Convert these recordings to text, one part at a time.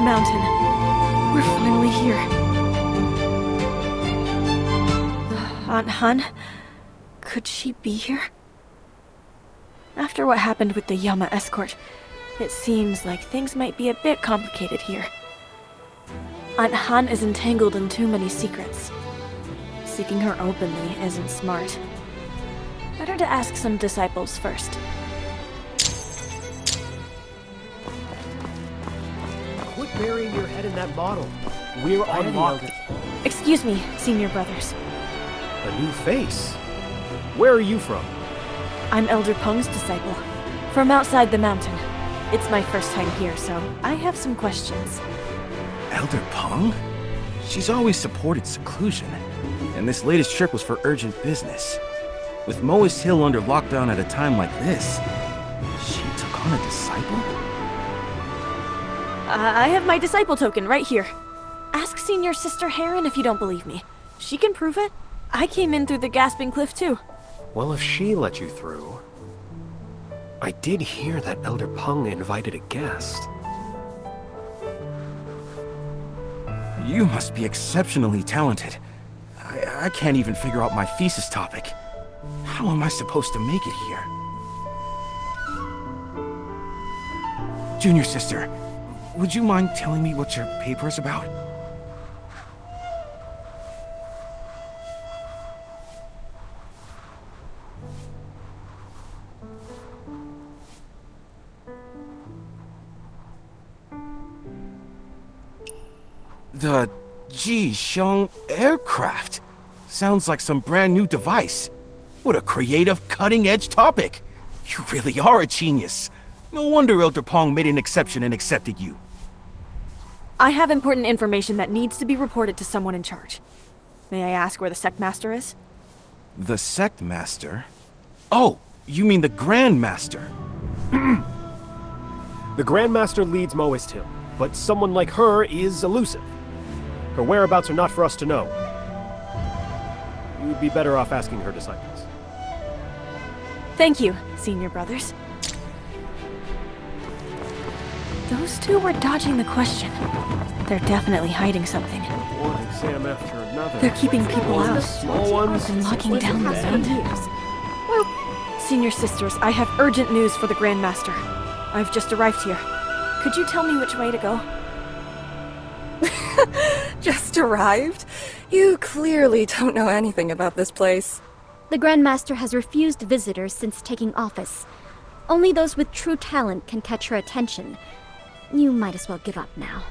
mountain. We're finally here. Aunt Han? Could she be here? After what happened with the Yama escort, it seems like things might be a bit complicated here. Aunt Han is entangled in too many secrets. Seeking her openly isn't smart. Better to ask some disciples first. Quit burying your head in that bottle. We're on lock. Excuse me, senior brothers. A new face? Where are you from? I'm Elder Peng's disciple. From outside the mountain. It's my first time here, so I have some questions. Elder Peng? She's always supported seclusion, and this latest trip was for urgent business. With Mohist Hill under lockdown at a time like this, she took on a disciple? I have my disciple token right here. Ask Senior Sister Heron if you don't believe me. She can prove it. I came in through the Gasping Cliff too. Well, if she let you through... I did hear that Elder Peng invited a guest. You must be exceptionally talented. I can't even figure out my thesis topic. How am I supposed to make it here? Junior sister, would you mind telling me what your paper is about? The Ji-Xiong aircraft. Sounds like some brand new device. What a creative, cutting-edge topic. You really are a genius. No wonder Elder Peng made an exception and accepted you. I have important information that needs to be reported to someone in charge. May I ask where the Sect Master is? The Sect Master? Oh, you mean the Grand Master. The Grandmaster leads Mohist Hill, but someone like her is elusive. Her whereabouts are not for us to know. You'd be better off asking her disciples. Thank you, senior brothers. Those two were dodging the question. They're definitely hiding something. One exam after another. They're keeping people out. Small ones. And locking down the mountains. Well, senior sisters, I have urgent news for the Grandmaster. I've just arrived here. Could you tell me which way to go? Just arrived? You clearly don't know anything about this place. The Grandmaster has refused visitors since taking office. Only those with true talent can catch her attention. You might as well give up now.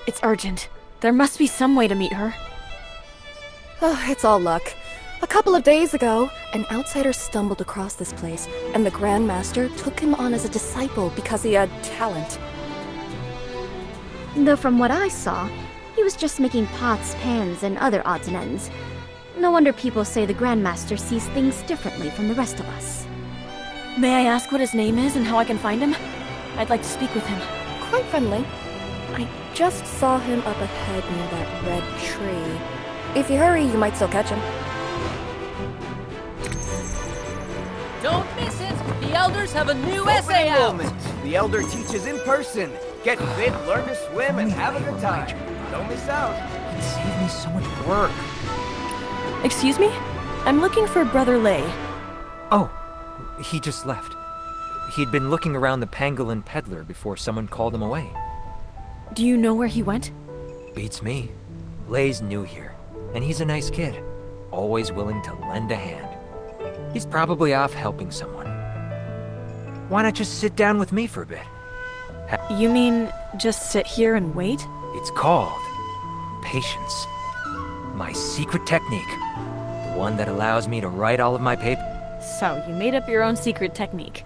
It's urgent. There must be some way to meet her. Oh, it's all luck. A couple of days ago, an outsider stumbled across this place, and the Grandmaster took him on as a disciple because he had talent. Though from what I saw, he was just making pots, pans, and other odds and ends. No wonder people say the Grandmaster sees things differently from the rest of us. May I ask what his name is and how I can find him? I'd like to speak with him. Quite friendly. I just saw him up ahead near that red tree. If you hurry, you might still catch him. Don't miss it! The elders have a new essay out! The elder teaches in person. Get fit, learn to swim, and have a good time. Don't miss out. It saved me so much work. Excuse me? I'm looking for Brother Lei. Oh, he just left. He'd been looking around the pangolin peddler before someone called him away. Do you know where he went? Beats me. Lei's new here, and he's a nice kid. Always willing to lend a hand. He's probably off helping someone. Why not just sit down with me for a bit? You mean just sit here and wait? It's called patience. My secret technique. The one that allows me to write all of my papers. So, you made up your own secret technique.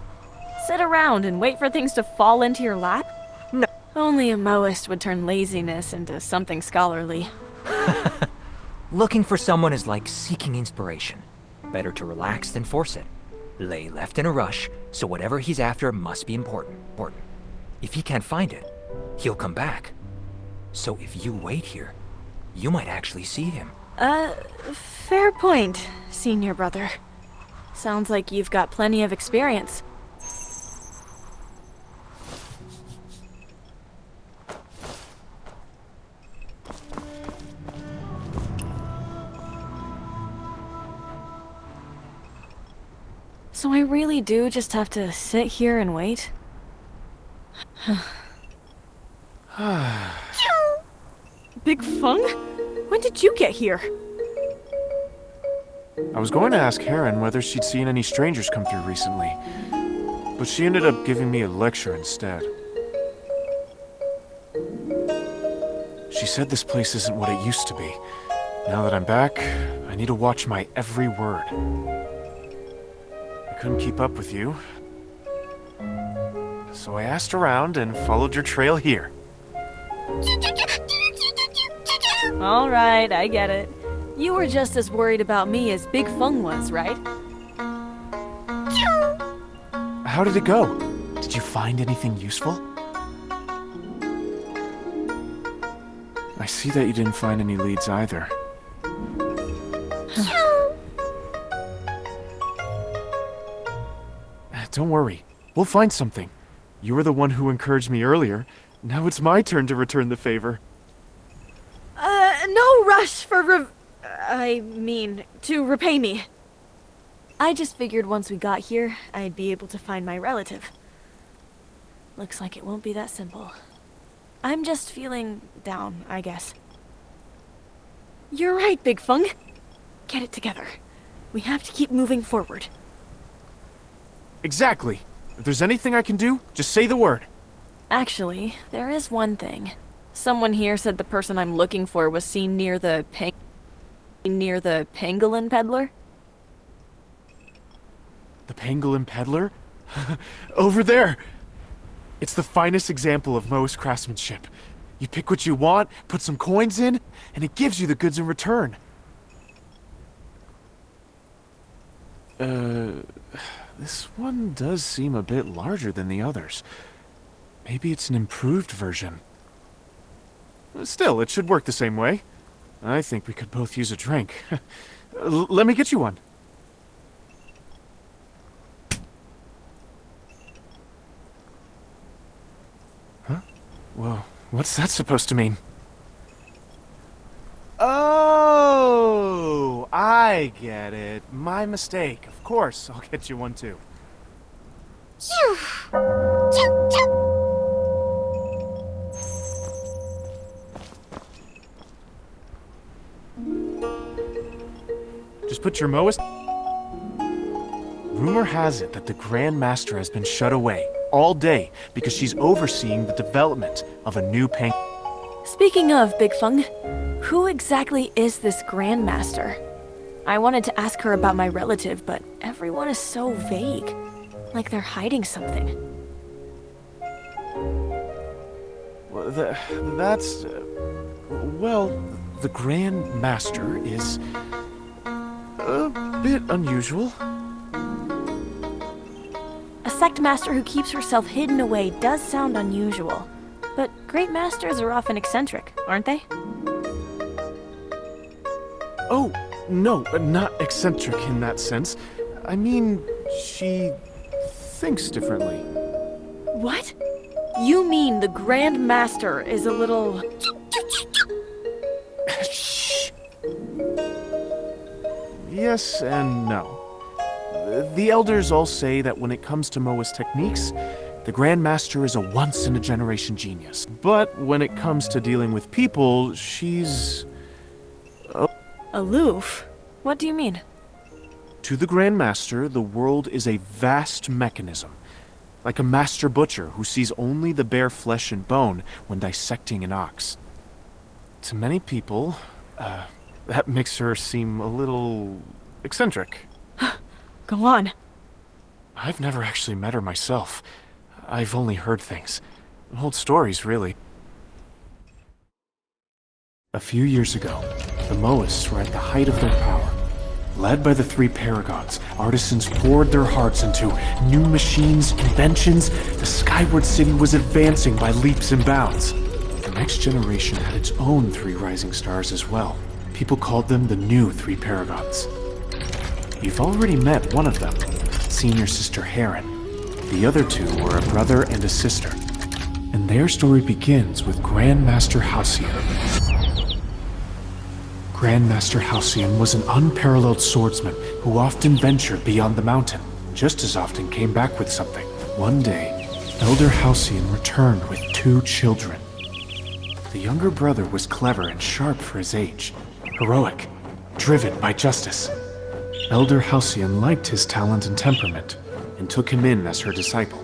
Sit around and wait for things to fall into your lap? No. Only a Mohist would turn laziness into something scholarly. Looking for someone is like seeking inspiration. Better to relax than force it. Lei left in a rush, so whatever he's after must be important. If he can't find it, he'll come back. So if you wait here, you might actually see him. Fair point, senior brother. Sounds like you've got plenty of experience. So I really do just have to sit here and wait? Big Feng? When did you get here? I was going to ask Heron whether she'd seen any strangers come through recently, but she ended up giving me a lecture instead. She said this place isn't what it used to be. Now that I'm back, I need to watch my every word. I couldn't keep up with you, so I asked around and followed your trail here. Alright, I get it. You were just as worried about me as Big Feng was, right? How did it go? Did you find anything useful? I see that you didn't find any leads either. Don't worry, we'll find something. You were the one who encouraged me earlier. Now it's my turn to return the favor. No rush for to repay me. I just figured once we got here, I'd be able to find my relative. Looks like it won't be that simple. I'm just feeling down, I guess. You're right, Big Feng. Get it together. We have to keep moving forward. Exactly. If there's anything I can do, just say the word. Actually, there is one thing. Someone here said the person I'm looking for was seen near the pangolin peddler. The pangolin peddler? Over there! It's the finest example of Mohist craftsmanship. You pick what you want, put some coins in, and it gives you the goods in return. This one does seem a bit larger than the others. Maybe it's an improved version. Still, it should work the same way. I think we could both use a drink. Let me get you one. Huh? Well, what's that supposed to mean? Oh, I get it. My mistake. Of course, I'll get you one too. Just put your Mohist... Rumor has it that the Grand Master has been shut away all day because she's overseeing the development of a new pang... Speaking of Big Feng, who exactly is this Grand Master? I wanted to ask her about my relative, but everyone is so vague. Like they're hiding something. Well, that's... well, the Grand Master is... a bit unusual. A sect master who keeps herself hidden away does sound unusual. But great masters are often eccentric, aren't they? Oh, no, not eccentric in that sense. I mean, she thinks differently. What? You mean the Grand Master is a little... Shh. Yes and no. The elders all say that when it comes to Mohist techniques, the Grand Master is a once-in-a-generation genius. But when it comes to dealing with people, she's... Aloof? What do you mean? To the Grand Master, the world is a vast mechanism. Like a master butcher who sees only the bare flesh and bone when dissecting an ox. To many people, that makes her seem a little... eccentric. Go on. I've never actually met her myself. I've only heard things. Old stories, really. A few years ago, the Mohists were at the height of their power. Led by the three paragons, artisans poured their hearts into new machines, inventions. The Skyward City was advancing by leaps and bounds. The next generation had its own three rising stars as well. People called them the new three paragons. You've already met one of them, Senior Sister Heron. The other two were a brother and a sister. And their story begins with Grandmaster Halcyon. Grandmaster Halcyon was an unparalleled swordsman who often ventured beyond the mountain. just as often came back with something. One day, Elder Halcyon returned with 2 children. The younger brother was clever and sharp for his age, heroic, driven by justice. Elder Halcyon liked his talent and temperament, and took him in as her disciple.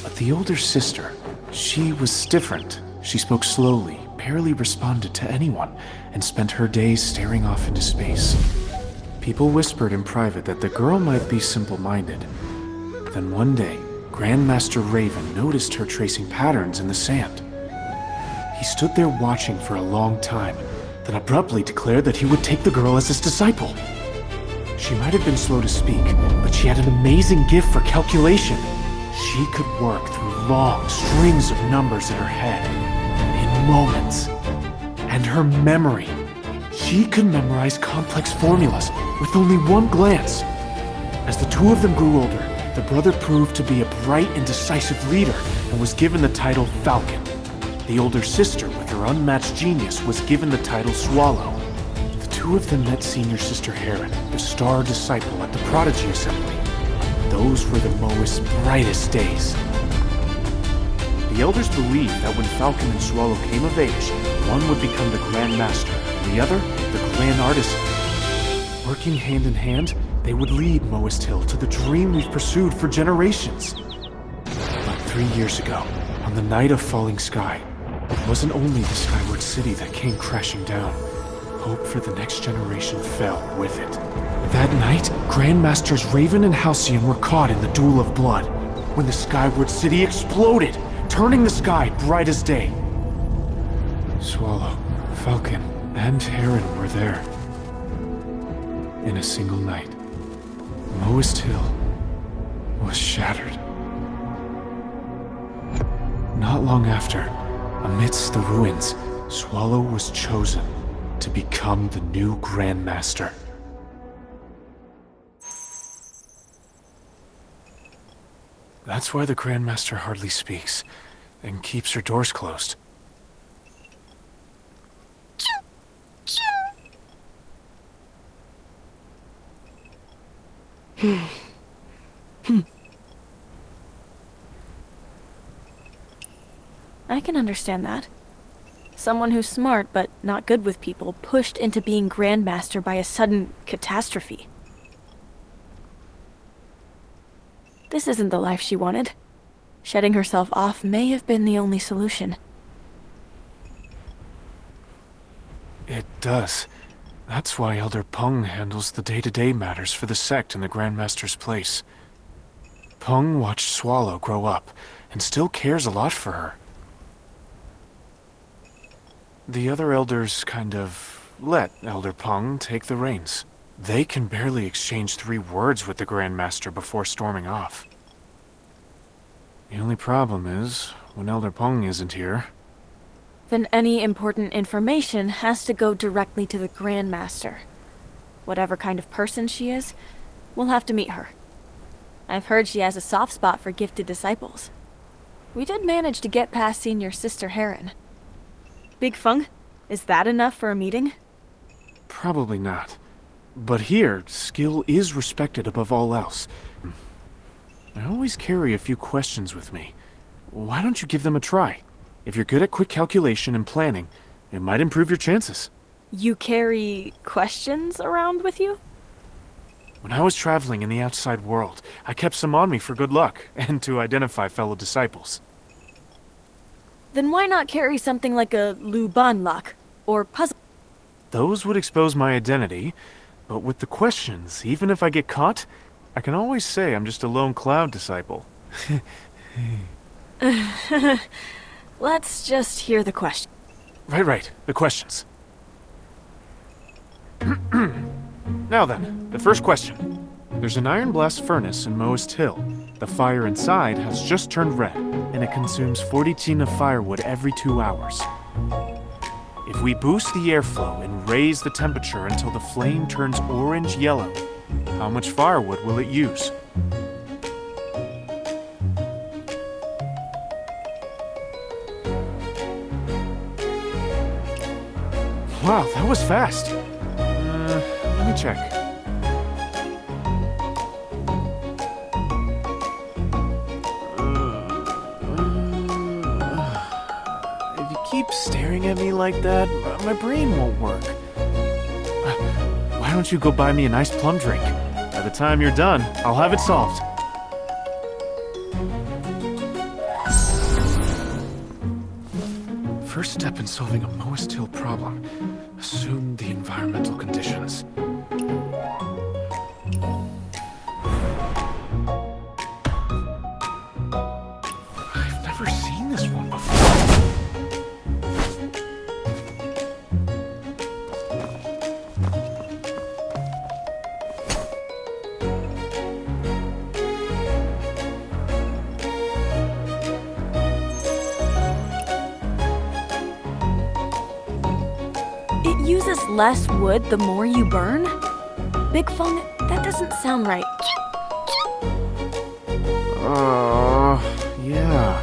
But the older sister, she was different. She spoke slowly, barely responded to anyone, and spent her days staring off into space. People whispered in private that the girl might be simple-minded. Then one day, Grandmaster Raven noticed her tracing patterns in the sand. He stood there watching for a long time, then abruptly declared that he would take the girl as his disciple. She might have been slow to speak, but she had an amazing gift for calculation. She could work through long strings of numbers in her head, in moments. And her memory. She could memorize complex formulas with only one glance. As the 2 of them grew older, the brother proved to be a bright and decisive leader and was given the title Falcon. The older sister, with her unmatched genius, was given the title Swallow. The 2 of them met senior sister Harrier, the star disciple, at the Prodigy Assembly. Those were the Mohist's brightest days. The elders believed that when Falcon and Swallow came of age, one would become the Grand Master, and the other, the Grand Artisan. Working hand in hand, they would lead Mohist Hill to the dream we've pursued for generations. But 3 years ago, on the night of falling sky, it wasn't only the Skyward City that came crashing down. Hope for the next generation fell with it. That night, Grandmasters Raven and Halcyon were caught in the duel of blood, when the Skyward City exploded, turning the sky bright as day. Swallow, Falcon, and Heron were there. In a single night, Mohist Hill was shattered. Not long after, amidst the ruins, Swallow was chosen to become the new Grandmaster. That's why the Grandmaster hardly speaks, and keeps her doors closed. I can understand that. Someone who's smart but not good with people, pushed into being Grandmaster by a sudden catastrophe. This isn't the life she wanted. Shedding herself off may have been the only solution. It does. That's why Elder Peng handles the day-to-day matters for the sect in the Grandmaster's place. Peng watched Swallow grow up, and still cares a lot for her. The other elders kind of let Elder Peng take the reins. They can barely exchange 3 words with the Grandmaster before storming off. The only problem is, when Elder Peng isn't here... Then any important information has to go directly to the Grandmaster. Whatever kind of person she is, we'll have to meet her. I've heard she has a soft spot for gifted disciples. We did manage to get past Senior Sister Heron. Big Feng, is that enough for a meeting? Probably not. But here, skill is respected above all else. I always carry a few questions with me. Why don't you give them a try? If you're good at quick calculation and planning, it might improve your chances. You carry questions around with you? When I was traveling in the outside world, I kept some on me for good luck, and to identify fellow disciples. Then why not carry something like a Luban lock, or puzzle? Those would expose my identity, but with the questions, even if I get caught, I can always say I'm just a lone cloud disciple. Let's just hear the question. Right, the questions. Now then, the first question. There's an iron blast furnace in Mohist Hill. The fire inside has just turned red, and it consumes 40 tin of firewood every 2 hours. If we boost the airflow and raise the temperature until the flame turns orange-yellow, how much firewood will it use? Wow, that was fast. Let me check. keep staring at me like that, my brain won't work. Why don't you go buy me a nice plum drink? By the time you're done, I'll have it solved. First step in solving a Mohist Hill problem. Assume the environmental conditions. I've never seen this one before. It uses less wood the more you burn? Big Feng, that doesn't sound right. Yeah.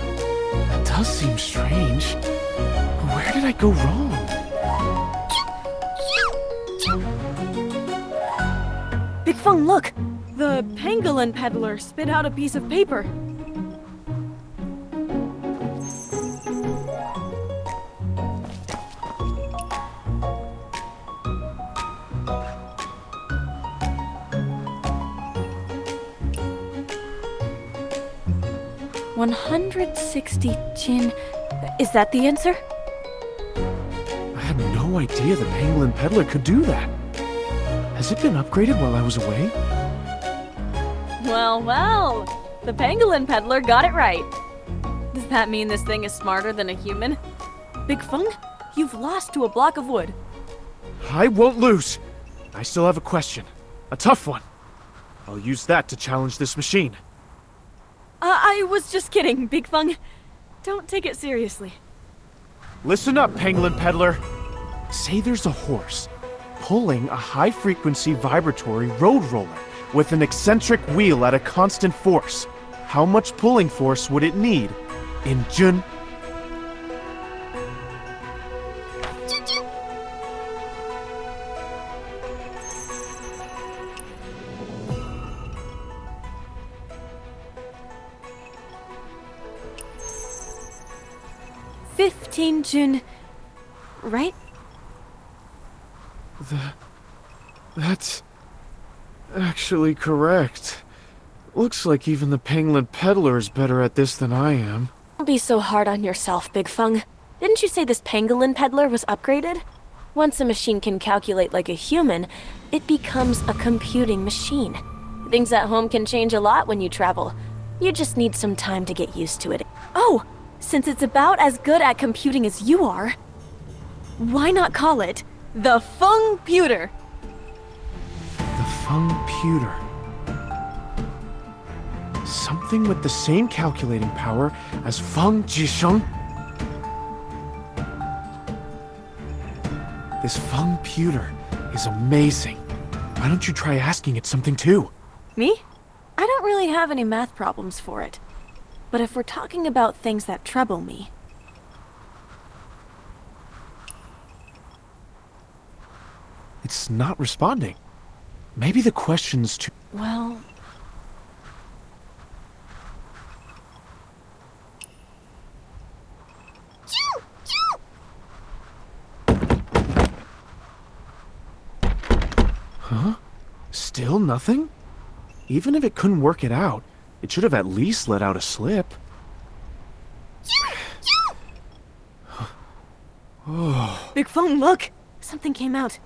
That does seem strange. Where did I go wrong? Big Feng, look! The pangolin peddler spit out a piece of paper. $160 Jin. Is that the answer? I had no idea the pangolin peddler could do that. Has it been upgraded while I was away? Well, well. The pangolin peddler got it right. Does that mean this thing is smarter than a human? Big Feng, you've lost to a block of wood. I won't lose. I still have a question. A tough one. I'll use that to challenge this machine. I was just kidding, Big Feng. Don't take it seriously. Listen up, pangolin peddler. Say there's a horse pulling a high-frequency vibratory road roller with an eccentric wheel at a constant force. How much pulling force would it need in Jun? Jun, right? That's actually correct. Looks like even the pangolin peddler is better at this than I am. Don't be so hard on yourself, Big Feng. Didn't you say this pangolin peddler was upgraded? Once a machine can calculate like a human, it becomes a computing machine. Things at home can change a lot when you travel. You just need some time to get used to it. Oh! Since it's about as good at computing as you are, why not call it the Feng-puter? The Feng-puter. Something with the same calculating power as Feng Jisheng? This Feng-puter is amazing. Why don't you try asking it something too? Me? I don't really have any math problems for it. But if we're talking about things that trouble me... It's not responding. Maybe the question's too... Well... Huh? Still nothing? Even if it couldn't work it out, it should have at least let out a slip. Oh. Big Feng, look! Something came out.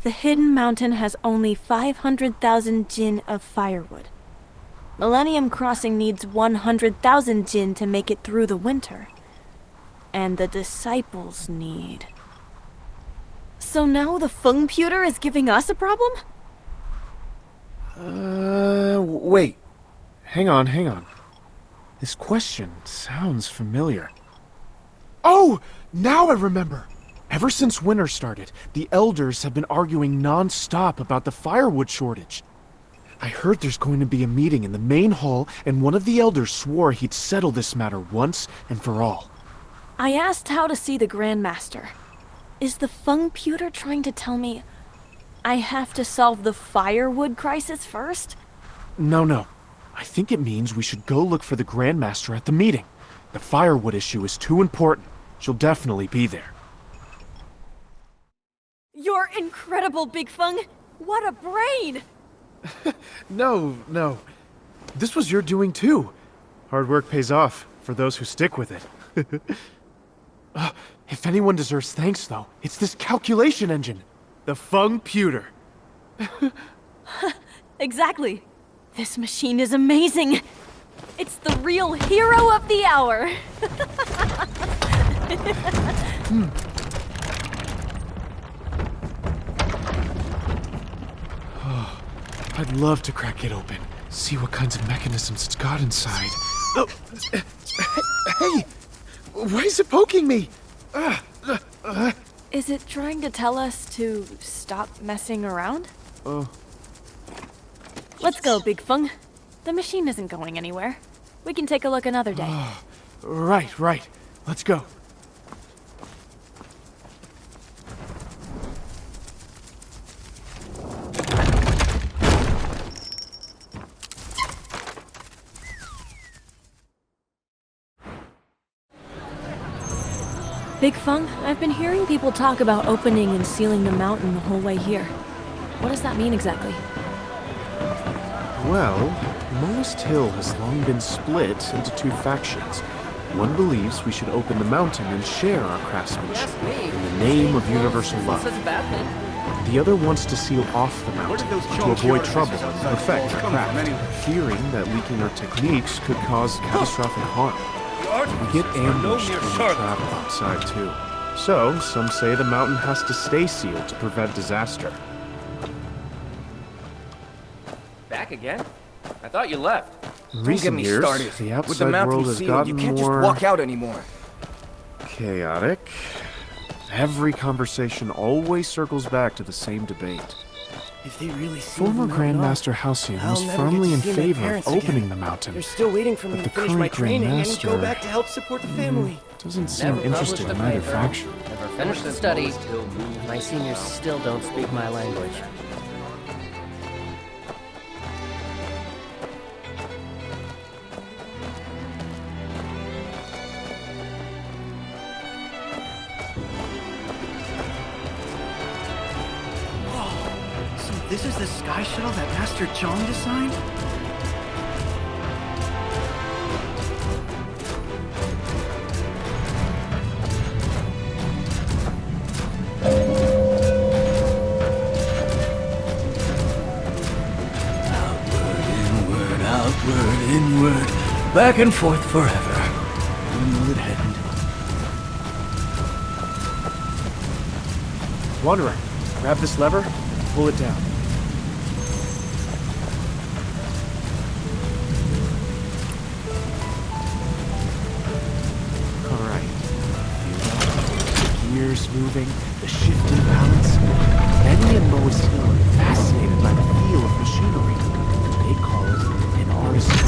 The hidden mountain has only 500,000 Jin of firewood. Millennium Crossing needs 100,000 Jin to make it through the winter. And the disciples need... So now the Feng-puter is giving us a problem? Wait. Hang on. This question sounds familiar. Oh! Now I remember! Ever since winter started, the elders have been arguing non-stop about the firewood shortage. I heard there's going to be a meeting in the main hall, and one of the elders swore he'd settle this matter once and for all. I asked how to see the Grand Master. Is the Feng pewter trying to tell me I have to solve the firewood crisis first? No. I think it means we should go look for the Grand Master at the meeting. The firewood issue is too important. She'll definitely be there. You're incredible, Big Feng! What a brain! No. This was your doing too. Hard work pays off for those who stick with it. If anyone deserves thanks, though, it's this calculation engine. The Feng pewter. Exactly. This machine is amazing. It's the real hero of the hour. I'd love to crack it open. See what kinds of mechanisms it's got inside. Oh, hey! Why is it poking me? Is it trying to tell us to stop messing around? Let's go, Big Feng. The machine isn't going anywhere. We can take a look another day. Right. Let's go. Big Feng, I've been hearing people talk about opening and sealing the mountain the whole way here. What does that mean exactly? Well, Mohist Hill has long been split into two factions. One believes we should open the mountain and share our craftsmanship in the name of universal love. Such a bad thing. The other wants to seal off the mountain to avoid trouble and perfect our craft, fearing that leaking our techniques could cause catastrophic harm. We get ambushed when we travel outside too. So, some say the mountain has to stay sealed to prevent disaster. Back again? I thought you left. In Don't get recent me years, started. the With the outside mountain world has sealed, gotten you can't just more walk out anymore. chaotic. Every conversation always circles back to the same debate. If they really seal Former the mountain off, Grandmaster Halcyon I'll was never firmly get in to see my favor of parents opening again. the mountain. They're still waiting for me But to the finish my current training and Grandmaster- go back to help support the family. Doesn't seem Never interested published in a either paper. faction. Never finished the study. My seniors still don't speak my language. So this is the sky shuttle that Master Zhong designed? Outward, inward, back and forth forever. When will it end? Wanderer, grab this lever, pull it down. Alright. The gears moving, the shifting balance. Benny and Mohist Hill are fascinated by the feel of machinery. They call it an artisan.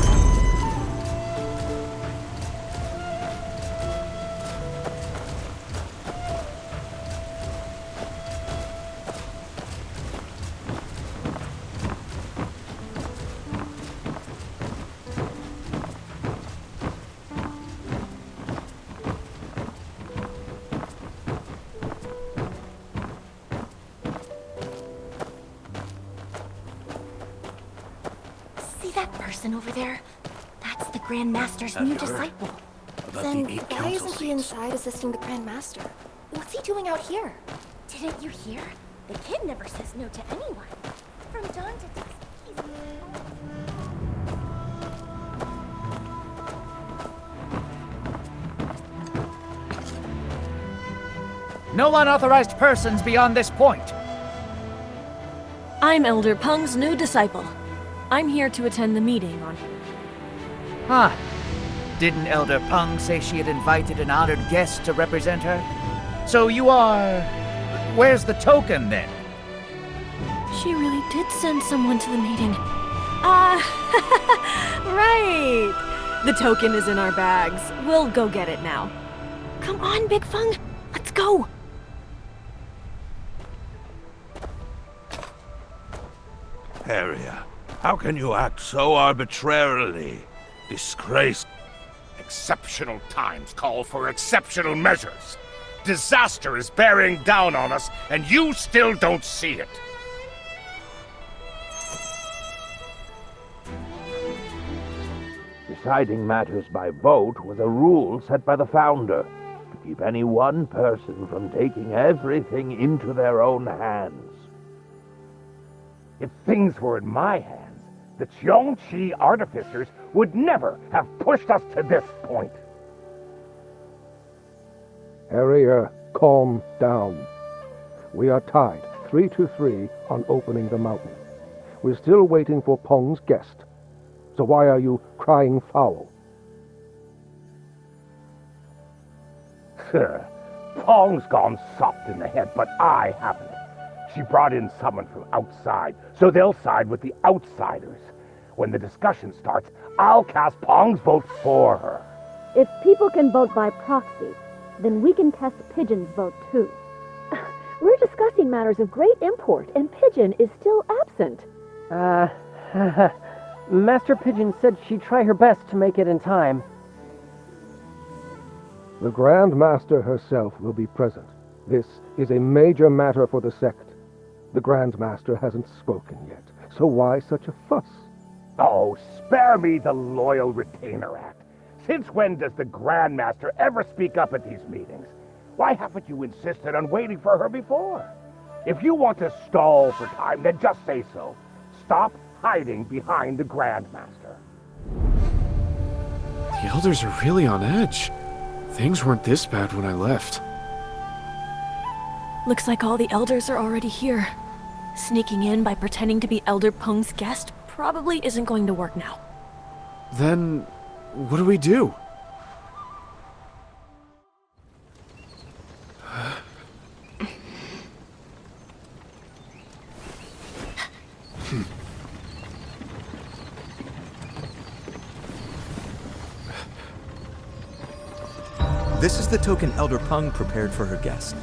See that person over there? That's the Grand Master's new disciple. Then why isn't he inside assisting the Grand Master? What's he doing out here? Didn't you hear? The kid never says no to anyone. From dawn to dusk, he's... No unauthorized persons beyond this point. I'm Elder Peng's new disciple. I'm here to attend the meeting on... Huh. Didn't Elder Peng say she had invited an honored guest to represent her? So you are... Where's the token, then? She really did send someone to the meeting. Right! The token is in our bags. We'll go get it now. Come on, Big Feng. Let's go! Harrier, how can you act so arbitrarily? Disgrace. Exceptional times call for exceptional measures. Disaster is bearing down on us, and you still don't see it. Deciding matters by vote was a rule set by the Founder, to keep any one person from taking everything into their own hands. If things were in my hands, the Zhongqi Artificers would never have pushed us to this point. Harrier, calm down. We are tied 3-3 on opening the mountain. We're still waiting for Peng's guest. So why are you crying foul? Sir, Peng's gone soft in the head, but I haven't. She brought in someone from outside, so they'll side with the outsiders. When the discussion starts, I'll cast Peng's vote for her. If people can vote by proxy, then we can test Pigeon's vote too. We're discussing matters of great import, and Pigeon is still absent. Master Pigeon said she'd try her best to make it in time. The Grand Master herself will be present. This is a major matter for the sect. The Grand Master hasn't spoken yet, so why such a fuss? Oh, spare me the Loyal Retainer Act. Since when does the Grand Master ever speak up at these meetings? Why haven't you insisted on waiting for her before? If you want to stall for time, then just say so. Stop hiding behind the Grand Master. The Elders are really on edge. Things weren't this bad when I left. Looks like all the Elders are already here. Sneaking in by pretending to be Elder Peng's guest probably isn't going to work now. Then, what do we do? This is the token Elder Peng prepared for her guest.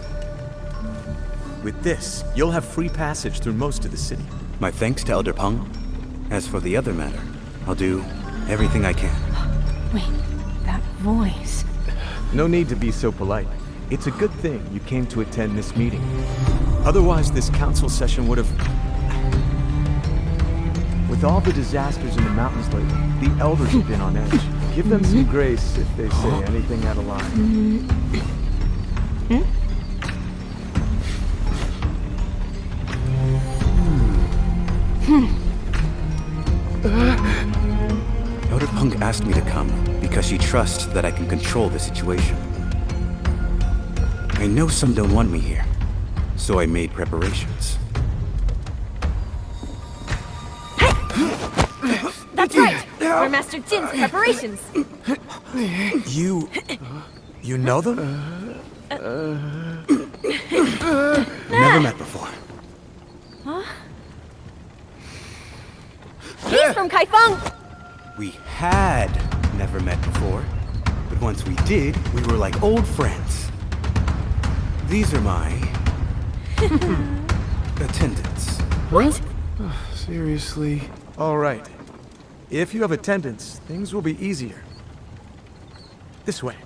With this, you'll have free passage through most of the city. My thanks to Elder Peng. As for the other matter, I'll do everything I can. Wait, that voice... No need to be so polite. It's a good thing you came to attend this meeting. Otherwise, this council session would have... With all the disasters in the mountains lately, the elders have been on edge. Give them some grace if they say anything out of line. Elder Peng asked me to come because she trusts that I can control the situation. I know some don't want me here, so I made preparations. That's right! We're Master Jin's preparations! You know them? Never met before. Huh? He's from Kaifeng! We had never met before, but once we did, we were like old friends. These are my... attendants. What? Seriously? All right. If you have attendance, things will be easier. This way.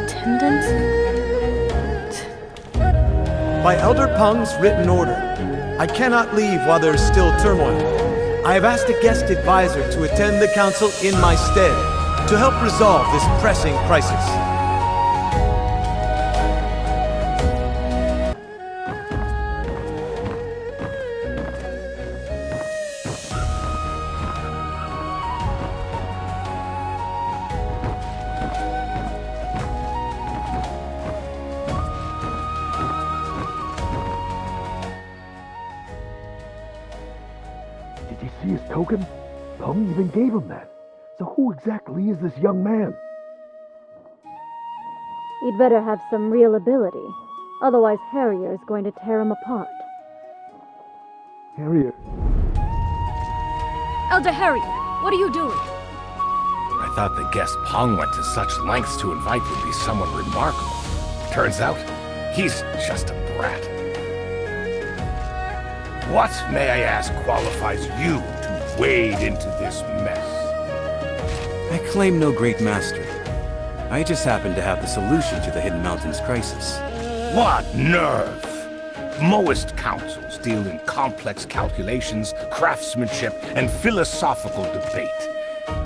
Attendance? By Elder Peng's written order, I cannot leave while there is still turmoil. I have asked a guest advisor to attend the council in my stead, to help resolve this pressing crisis. Did you see his token? Peng even gave him that. So who exactly is this young man? He'd better have some real ability. Otherwise, Harrier is going to tear him apart. Harrier. Elder Harrier, what are you doing? I thought the guest Peng went to such lengths to invite would be someone remarkable. Turns out, he's just a brat. What, may I ask, qualifies you to wade into this mess? I claim no great master. I just happen to have the solution to the Hidden Mountains crisis. What nerve! Mohist councils deal in complex calculations, craftsmanship, and philosophical debate.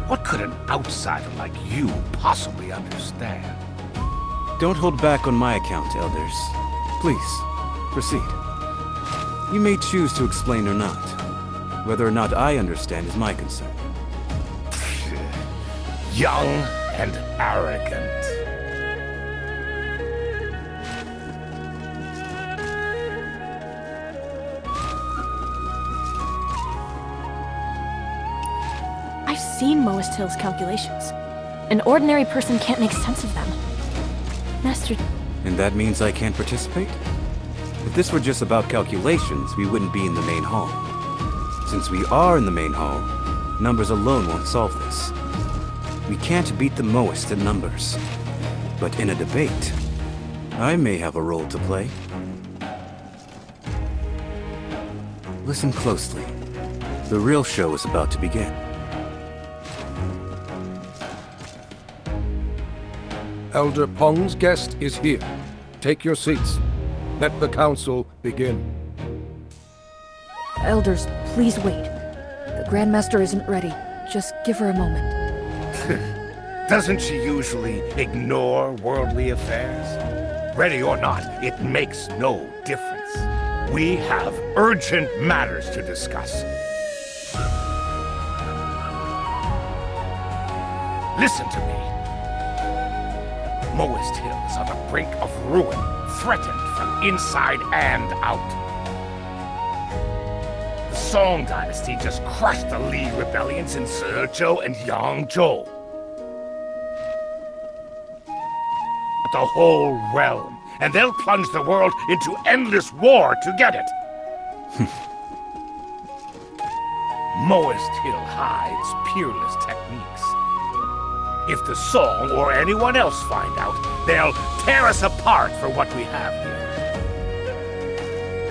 What could an outsider like you possibly understand? Don't hold back on my account, elders. Please, proceed. You may choose to explain or not. Whether or not I understand is my concern. Young and arrogant. I've seen Mohist Hill's calculations. An ordinary person can't make sense of them. Master... And that means I can't participate? If this were just about calculations, we wouldn't be in the main hall. Since we are in the main hall, numbers alone won't solve this. We can't beat the Mohist at numbers. But in a debate, I may have a role to play. Listen closely. The real show is about to begin. Elder Peng's guest is here. Take your seats. Let the council begin. Elders, please wait. The Grandmaster isn't ready. Just give her a moment. Doesn't she usually ignore worldly affairs? Ready or not, it makes no difference. We have urgent matters to discuss. Listen to me. Mohist Hill is on the brink of ruin, threatened from inside and out. The Song Dynasty just crushed the Li rebellions in Sezhou and Yangzhou. The whole realm, and they'll plunge the world into endless war to get it. Mohist Hill hides peerless techniques. If the Song or anyone else find out, they'll tear us apart for what we have here.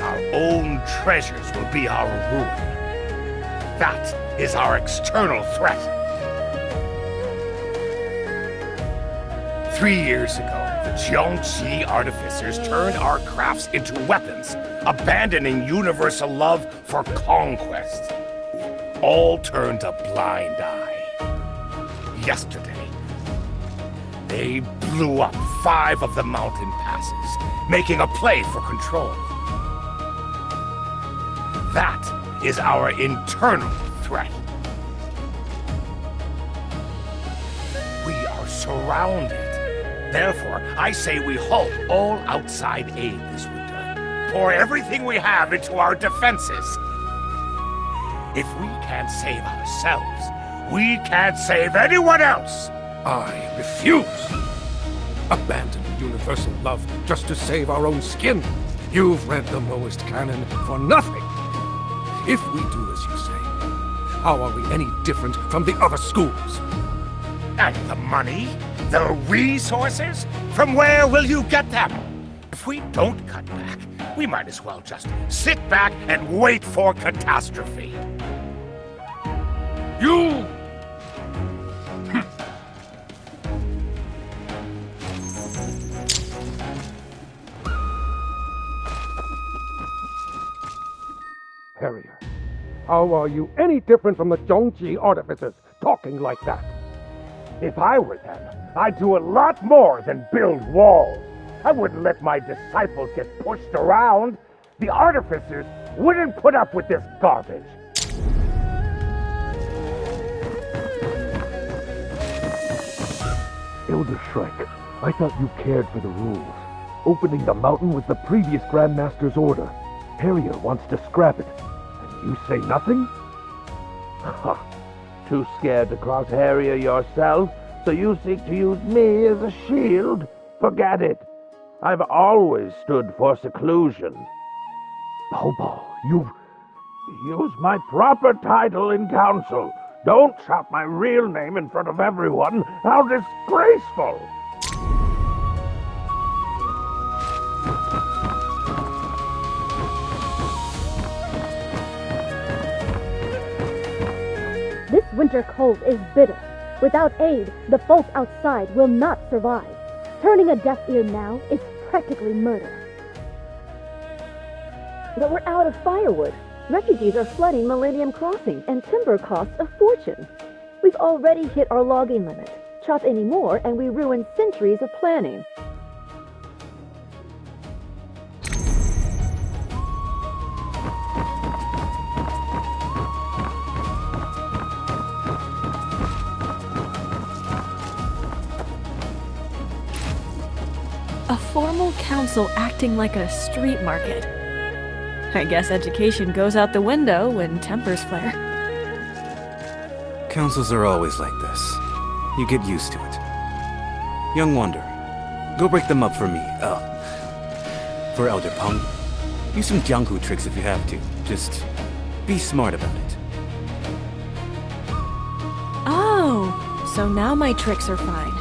Our own treasures will be our ruin. That is our external threat. 3 years ago, the Zhongyuan Artificers turned our crafts into weapons, abandoning universal love for conquest. All turned a blind eye. Yesterday, they blew up 5 of the mountain passes, making a play for control. That is our internal threat. We are surrounded. Therefore, I say we halt all outside aid this winter. Pour everything we have into our defenses. If we can't save ourselves, we can't save anyone else! I refuse! Abandon universal love just to save our own skin. You've read the Mohist canon for nothing. If we do as you say, how are we any different from the other schools? And the money? The resources? From where will you get them? If we don't cut back, we might as well just sit back and wait for catastrophe. You... Harrier, how are you any different from the Zhongyuan Artificers talking like that? If I were them, I'd do a lot more than build walls. I wouldn't let my disciples get pushed around. The Artificers wouldn't put up with this garbage. Elder Shrike, I thought you cared for the rules. Opening the mountain was the previous Grandmaster's order. Harrier wants to scrap it. And you say nothing? Too scared to cross Harrier yourself, so you seek to use me as a shield? Forget it. I've always stood for seclusion. Bobo, you've used my proper title in council. Don't shout my real name in front of everyone. How disgraceful! This winter cold is bitter. Without aid, the folk outside will not survive. Turning a deaf ear now is practically murder. But we're out of firewood. Refugees are flooding Millennium Crossing, and timber costs a fortune. We've already hit our logging limit. Chop any more, and we ruin centuries of planning. A formal council acting like a street market. I guess education goes out the window when tempers flare. Councils are always like this. You get used to it. Young Wonder, go break them up for me. For Elder Peng. Use some Jianghu tricks if you have to. Just be smart about it. Oh, so now my tricks are fine.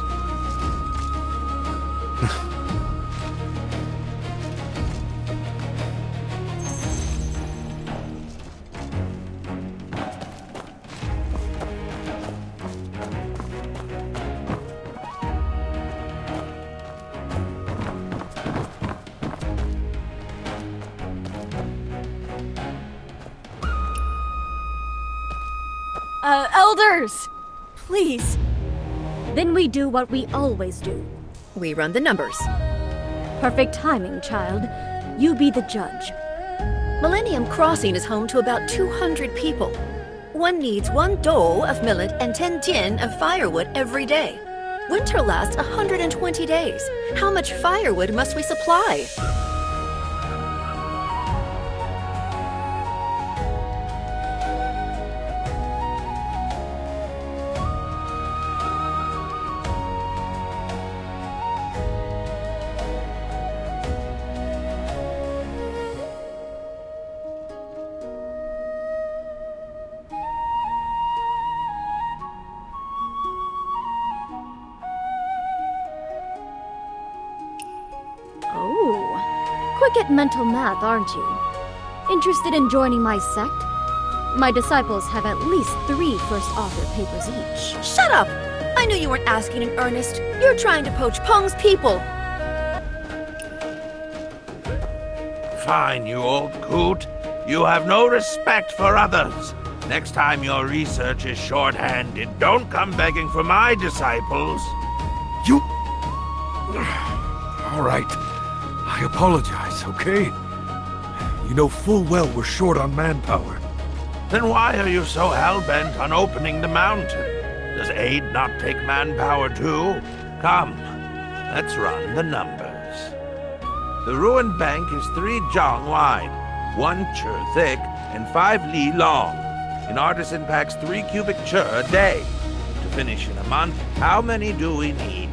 Elders! Please. Then we do what we always do. We run the numbers. Perfect timing, child. You be the judge. Millennium Crossing is home to about 200 people. One needs 1 dole of millet and 10 tin of firewood every day. Winter lasts 120 days. How much firewood must we supply? Quick at mental math, aren't you? Interested in joining my sect? My disciples have at least 3 first author papers each. Shut up! I knew you weren't asking in earnest. You're trying to poach Peng's people. Fine, you old coot. You have no respect for others. Next time your research is short-handed, don't come begging for my disciples. You... All right. I apologize, okay? You know full well we're short on manpower. Then why are you so hell-bent on opening the mountain? Does aid not take manpower too? Come, let's run the numbers. The ruined bank is 3 zhang wide, 1 chur thick, and 5 li long. An artisan packs 3 cubic chur a day. To finish in a month, how many do we need?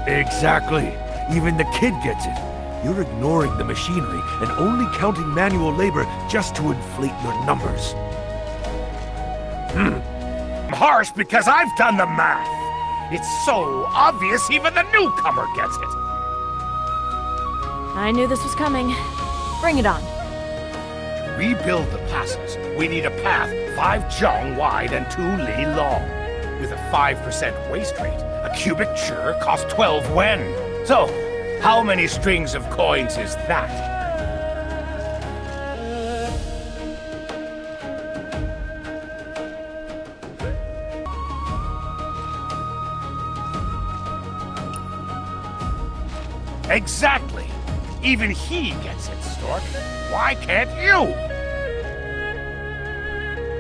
Exactly. Even the kid gets it. You're ignoring the machinery and only counting manual labor just to inflate your numbers. I'm harsh because I've done the math. It's so obvious even the newcomer gets it. I knew this was coming. Bring it on. To rebuild the passes, we need a path 5 zhang wide and 2 li long. With a 5% waste rate, a cubic chur costs 12 wen. So, how many strings of coins is that? Exactly. Even he gets it, Stork. Why can't you?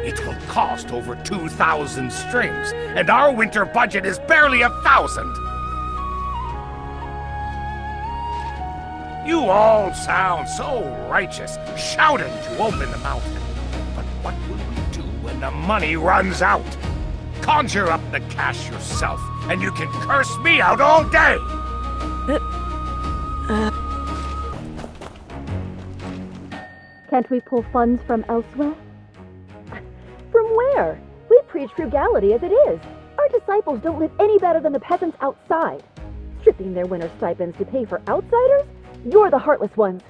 It will cost over 2,000 strings, and our winter budget is barely 1,000. You all sound so righteous, shouting to open the mountain. But what will we do when the money runs out? Conjure up the cash yourself, and you can curse me out all day! Can't we pull funds from elsewhere? From where? We preach frugality as it is. Our disciples don't live any better than the peasants outside. Stripping their winter stipends to pay for outsiders? You're the heartless ones.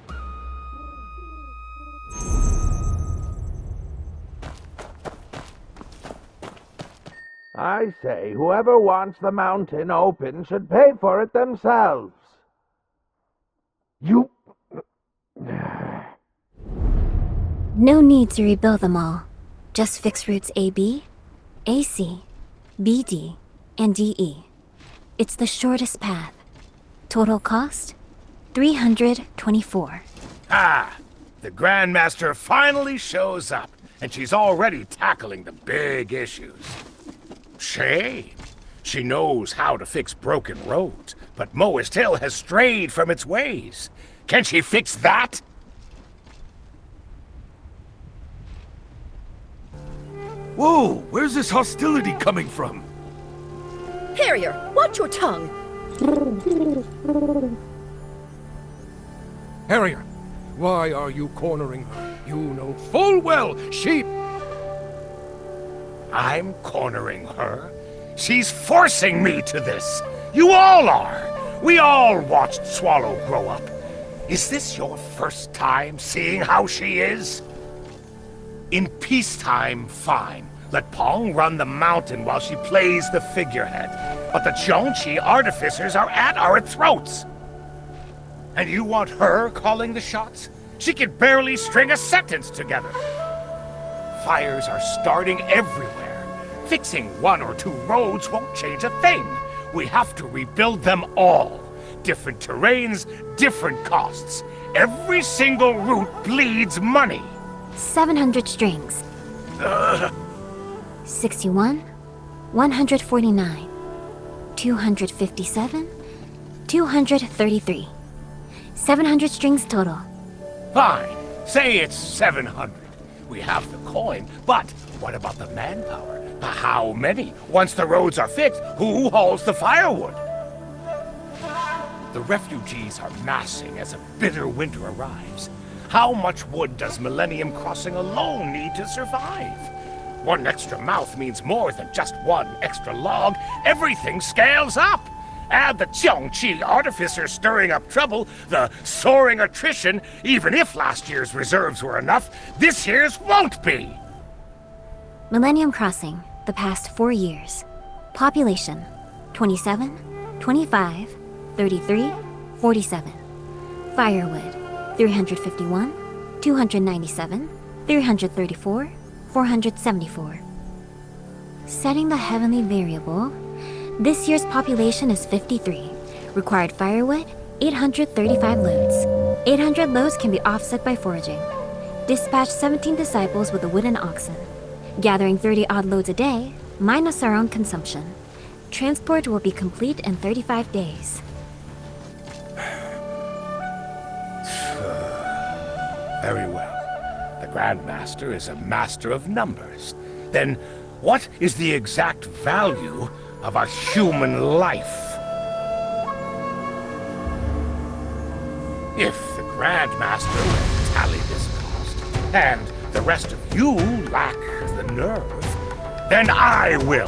I say, whoever wants the mountain open should pay for it themselves. You... No need to rebuild them all. Just fix routes AB, AC, BD, and DE. It's the shortest path. Total cost? 324. Ah! The Grandmaster finally shows up, and she's already tackling the big issues. Shame. She knows how to fix broken roads, but Mohist Hill has strayed from its ways. Can she fix that? Whoa, where's this hostility coming from? Harrier, watch your tongue! Harrier, why are you cornering her? You know full well she... I'm cornering her? She's forcing me to this! You all are! We all watched Swallow grow up. Is this your first time seeing how she is? In peacetime, fine. Let Pong run the mountain while she plays the figurehead. But the Zhongqi Artificers are at our throats! And you want her calling the shots? She can barely string a sentence together. Fires are starting everywhere. Fixing one or two roads won't change a thing. We have to rebuild them all. Different terrains, different costs. Every single route bleeds money. 700 strings. 61, 149, 257, 233. 700 strings total. Fine. Say it's 700. We have the coin, but what about the manpower? How many? Once the roads are fixed, who hauls the firewood? The refugees are massing as a bitter winter arrives. How much wood does Millennium Crossing alone need to survive? One extra mouth means more than just one extra log. Everything scales up. Add the Zhongqi Artificers stirring up trouble, the soaring attrition. Even if last year's reserves were enough, this year's won't be. Millennium Crossing, the past 4 years. Population, 27, 25, 33, 47. Firewood, 351, 297, 334, 474. Setting the heavenly variable, this year's population is 53. Required firewood, 835 loads. 800 loads can be offset by foraging. Dispatch 17 disciples with a wooden oxen. Gathering 30-odd loads a day, minus our own consumption. Transport will be complete in 35 days. Very well. The Grandmaster is a master of numbers. Then, what is the exact value of a human life? If the Grandmaster will tally this cost, and the rest of you lack the nerve, then I will.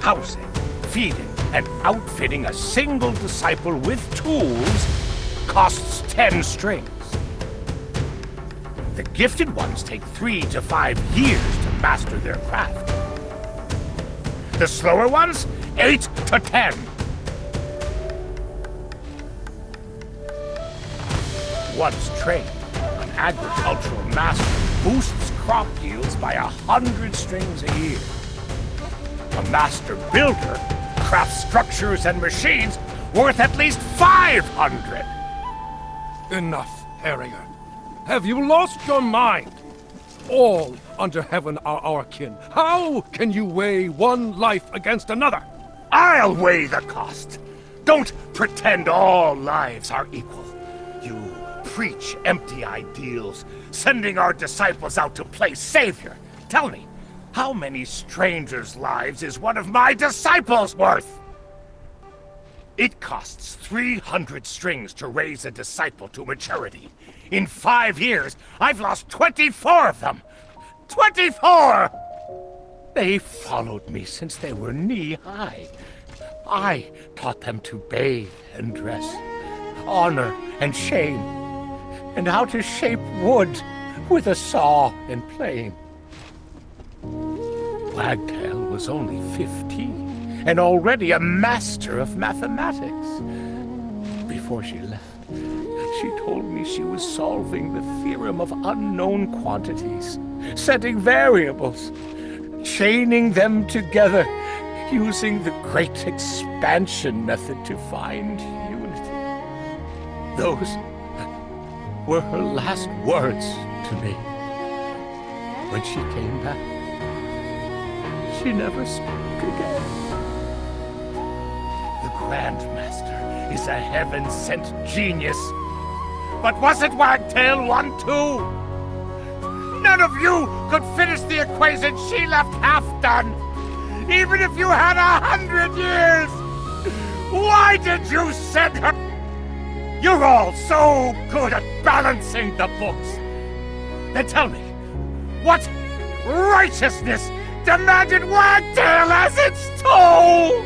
Housing, feeding, and outfitting a single disciple with tools costs 10 strings. The gifted ones take 3 to 5 years to master their craft. The slower ones, 8 to 10. Once trained, an agricultural master boosts crop yields by 100 strings a year. A master builder crafts structures and machines worth at least 500. Enough, Harrier. Have you lost your mind? All under heaven are our kin. How can you weigh one life against another? I'll weigh the cost. Don't pretend all lives are equal. You preach empty ideals, sending our disciples out to play savior. Tell me, how many strangers' lives is one of my disciples worth? It costs 300 strings to raise a disciple to maturity. In 5 years, I've lost 24 of them. 24! They followed me since they were knee-high. I taught them to bathe and dress, honor and shame, and how to shape wood with a saw and plane. Wagtail was only 15, and already a master of mathematics. Before she left, she told me she was solving the theorem of unknown quantities, setting variables, chaining them together, using the great expansion method to find unity. Those were her last words to me. When she came back, she never spoke again. The Grandmaster is a heaven-sent genius. But wasn't Wagtail one too? None of you could finish the equation she left half done, even if you had 100 years! Why did you send her? You're all so good at balancing the books. Then tell me, what righteousness demanded Wagtail as its toll?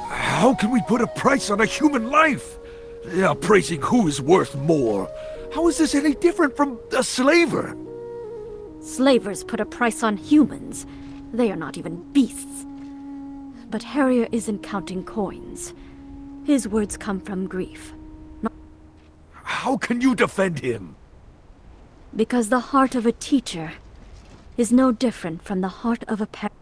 How can we put a price on a human life? Appraising who is worth more. How is this any different from a slaver? Slavers put a price on humans. They are not even beasts. But Harrier isn't counting coins. His words come from grief. How can you defend him? Because the heart of a teacher is no different from the heart of a parent.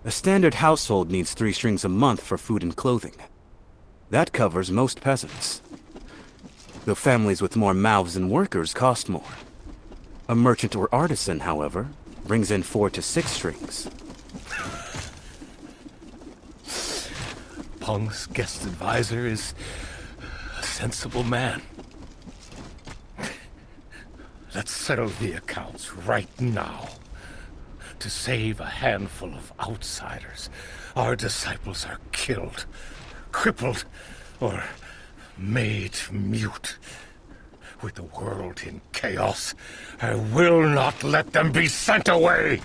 A standard household needs 3 strings a month for food and clothing. That covers most peasants. Though families with more mouths than workers cost more. A merchant or artisan, however, brings in 4 to 6 strings. Peng's guest advisor is a sensible man. Let's settle the accounts right now. To save a handful of outsiders, our disciples are killed, crippled, or made mute. With the world in chaos, I will not let them be sent away!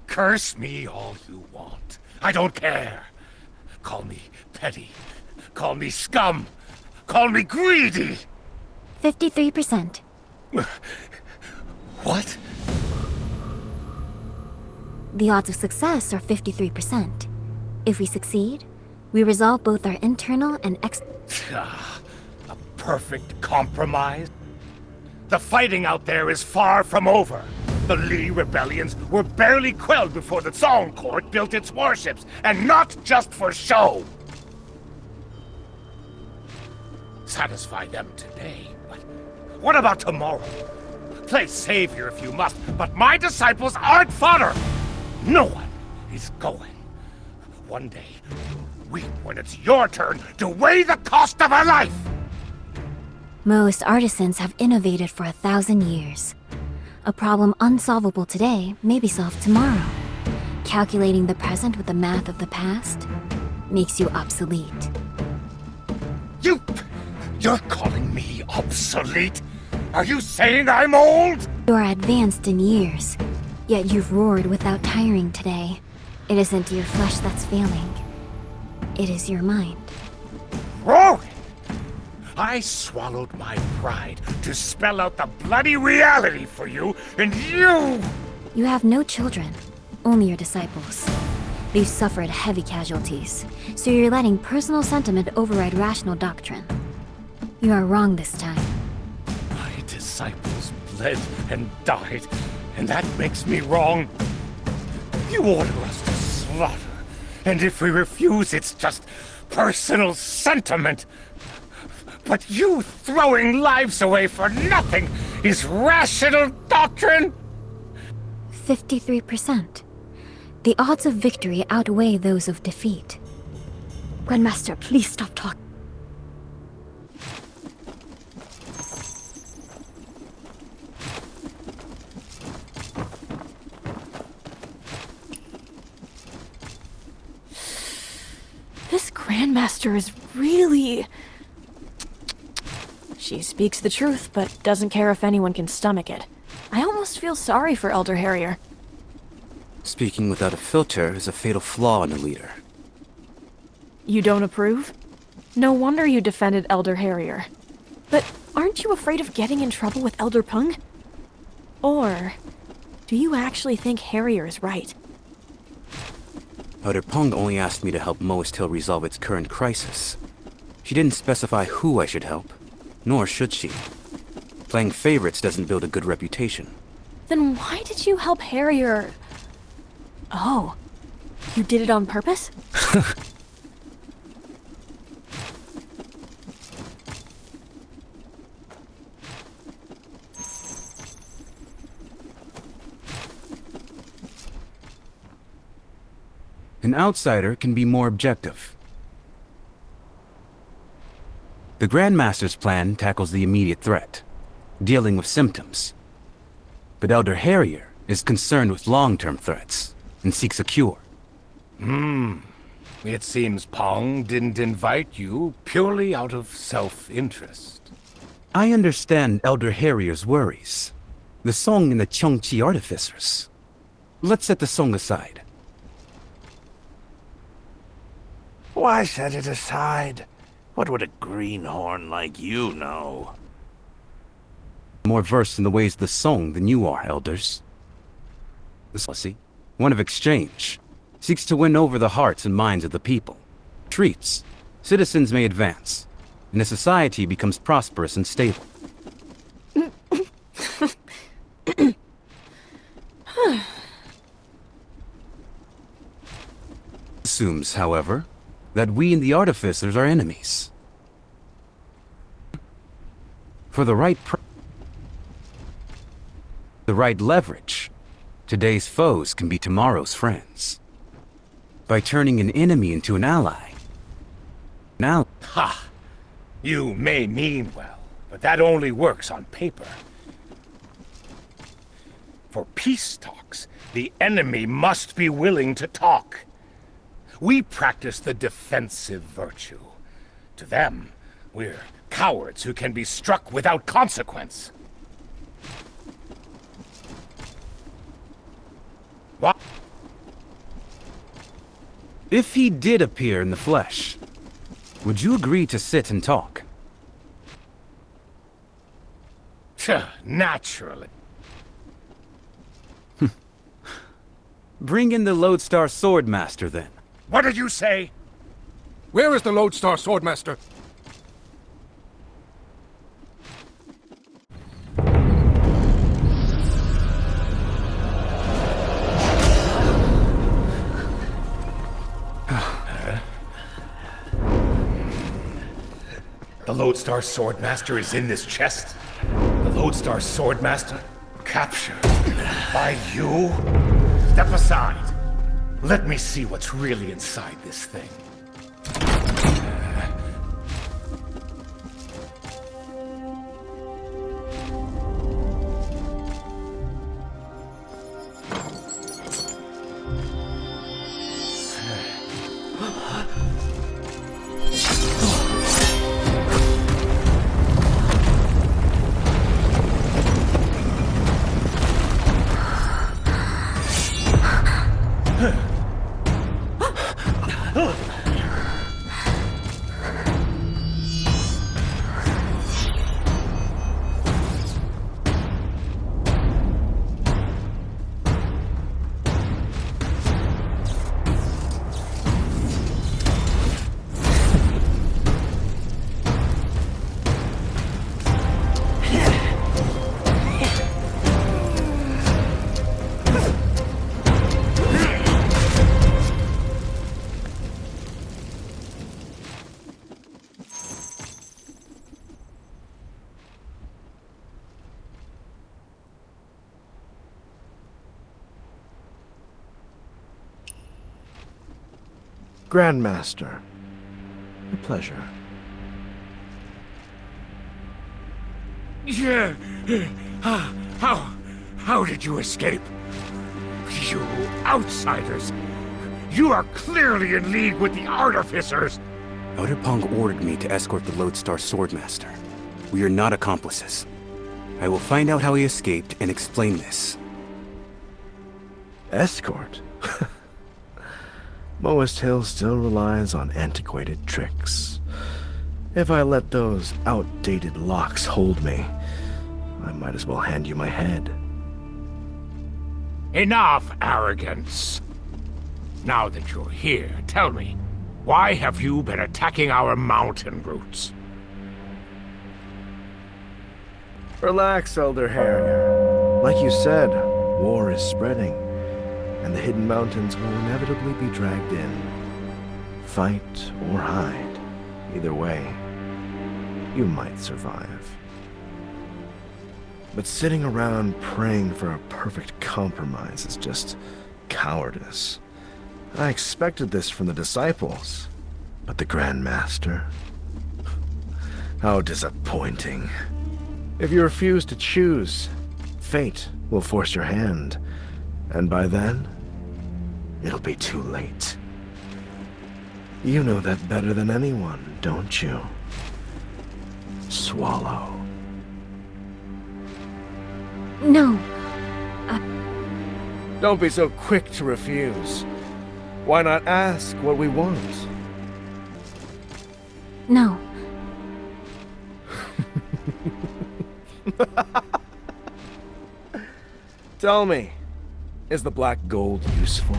Curse me all you want. I don't care. Call me petty. Call me scum. Call me greedy! 53%. What? The odds of success are 53%. If we succeed, we resolve both our internal and A perfect compromise? The fighting out there is far from over. The Li rebellions were barely quelled before the Zhong court built its warships, and not just for show. Satisfy them today, but what about tomorrow? Play savior if you must, but my disciples aren't fodder! No one is going. One day, weep when it's your turn to weigh the cost of a life! Most artisans have innovated for 1,000 years. A problem unsolvable today may be solved tomorrow. Calculating the present with the math of the past makes you obsolete. You're calling me obsolete? Are you saying I'm old? You're advanced in years, yet you've roared without tiring today. It isn't your flesh that's failing. It is your mind. Roaring? I swallowed my pride to spell out the bloody reality for you, and you... You have no children, only your disciples. They've suffered heavy casualties, so you're letting personal sentiment override rational doctrine. You are wrong this time. My disciples bled and died, and that makes me wrong. You order us to slaughter, and if we refuse, it's just personal sentiment. But you throwing lives away for nothing is rational doctrine? 53%. The odds of victory outweigh those of defeat. Grandmaster, please stop talking. This Grandmaster is really... She speaks the truth, but doesn't care if anyone can stomach it. I almost feel sorry for Elder Harrier. Speaking without a filter is a fatal flaw in a leader. You don't approve? No wonder you defended Elder Harrier. But aren't you afraid of getting in trouble with Elder Peng? Or do you actually think Harrier is right? Elder Peng only asked me to help Mohist Hill resolve its current crisis. She didn't specify who I should help, nor should she. Playing favorites doesn't build a good reputation. Then why did you help Harrier? Oh, you did it on purpose? An outsider can be more objective. The Grandmaster's plan tackles the immediate threat, dealing with symptoms. But Elder Harrier is concerned with long-term threats and seeks a cure. It seems Peng didn't invite you purely out of self-interest. I understand Elder Harrier's worries. The song and the Chongqi Artificers. Let's set the song aside. Why set it aside? What would a greenhorn like you know? More versed in the ways of the song than you are, elders. This policy, one of exchange, seeks to win over the hearts and minds of the people. Treats, citizens may advance, and a society becomes prosperous and stable. Assumes, however, that we and the Artificers are enemies. For the right leverage, today's foes can be tomorrow's friends. By turning an enemy into an ally. Now... Ha! You may mean well, but that only works on paper. For peace talks, the enemy must be willing to talk. We practice the defensive virtue. To them, we're cowards who can be struck without consequence. What? If he did appear in the flesh, would you agree to sit and talk? Naturally. Bring in the Lodestar Swordmaster, then. What did you say? Where is the Lodestar Swordmaster? The Lodestar Swordmaster is in this chest? The Lodestar Swordmaster? Captured by you? Step aside. Let me see what's really inside this thing. Grandmaster. A pleasure. Yeah. How did you escape? You outsiders! You are clearly in league with the Artificers! Elder Peng ordered me to escort the Lodestar Swordmaster. We are not accomplices. I will find out how he escaped and explain this. Escort? Mohist Hill still relies on antiquated tricks. If I let those outdated locks hold me, I might as well hand you my head. Enough arrogance! Now that you're here, tell me, why have you been attacking our mountain roots? Relax, Elder Harrier. Like you said, war is spreading, and the hidden mountains will inevitably be dragged in. Fight or hide, either way, you might survive. But sitting around praying for a perfect compromise is just cowardice. I expected this from the disciples, but the Grand Master? How disappointing. If you refuse to choose, fate will force your hand, and by then, it'll be too late. You know that better than anyone, don't you? Swallow. No. Don't be so quick to refuse. Why not ask what we want? No. Tell me, is the black gold useful?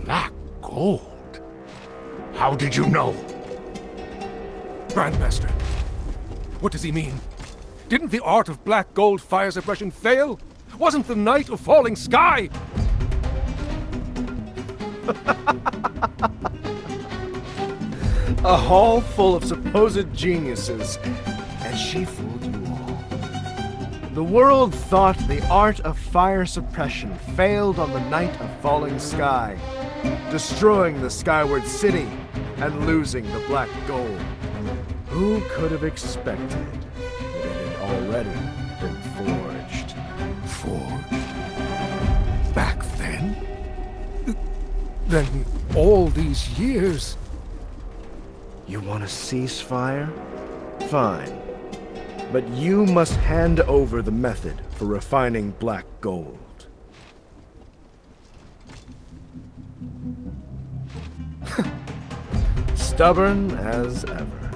Black gold? How did you know? Grandmaster, what does he mean? Didn't the art of black gold fire suppression fail? Wasn't the night a falling sky? A hall full of supposed geniuses, and she fooled you all. The world thought the art of fire suppression failed on the night of falling sky, destroying the skyward city and losing the black gold. Who could have expected that it had already been forged? Forged? Back then? Then all these years... You want a ceasefire? Fine. But you must hand over the method for refining black gold. Stubborn as ever.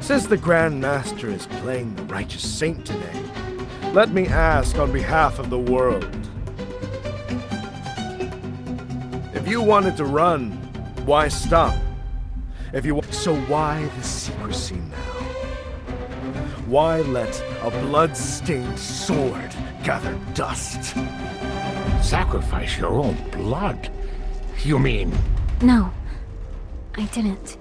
Since the Grand Master is playing the righteous saint today, let me ask on behalf of the world. If you wanted to run, why stop? So why the secrecy now? Why let a blood-stained sword gather dust? Sacrifice your own blood? You mean... No, I didn't.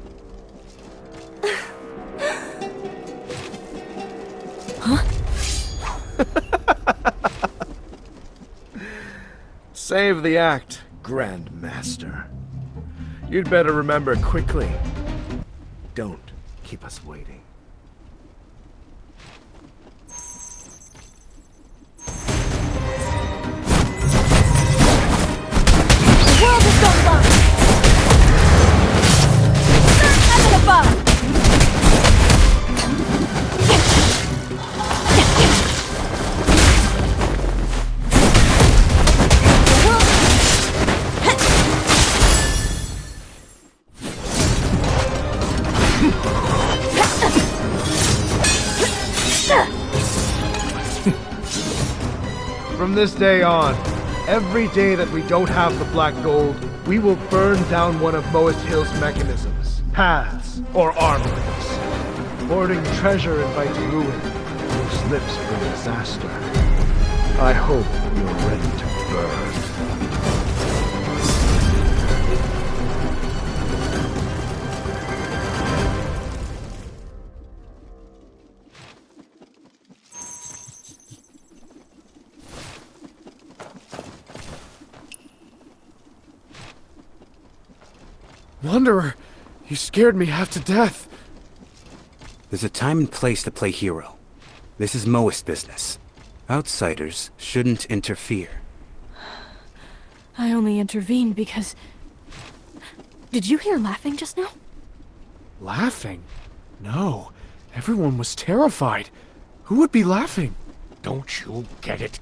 Huh? Save the act, Grand Master. You'd better remember quickly. Don't keep us waiting. The world has gone blind! Heaven above! From this day on, every day that we don't have the black gold, we will burn down one of Mohist Hill's mechanisms, paths, or armories. Hoarding treasure invites ruin, loose lips bring disaster. I hope you're ready to burn. Wanderer, you scared me half to death. There's a time and place to play hero. This is Mohist business. Outsiders shouldn't interfere. I only intervened because... Did you hear laughing just now? Laughing? No. Everyone was terrified. Who would be laughing? Don't you get it?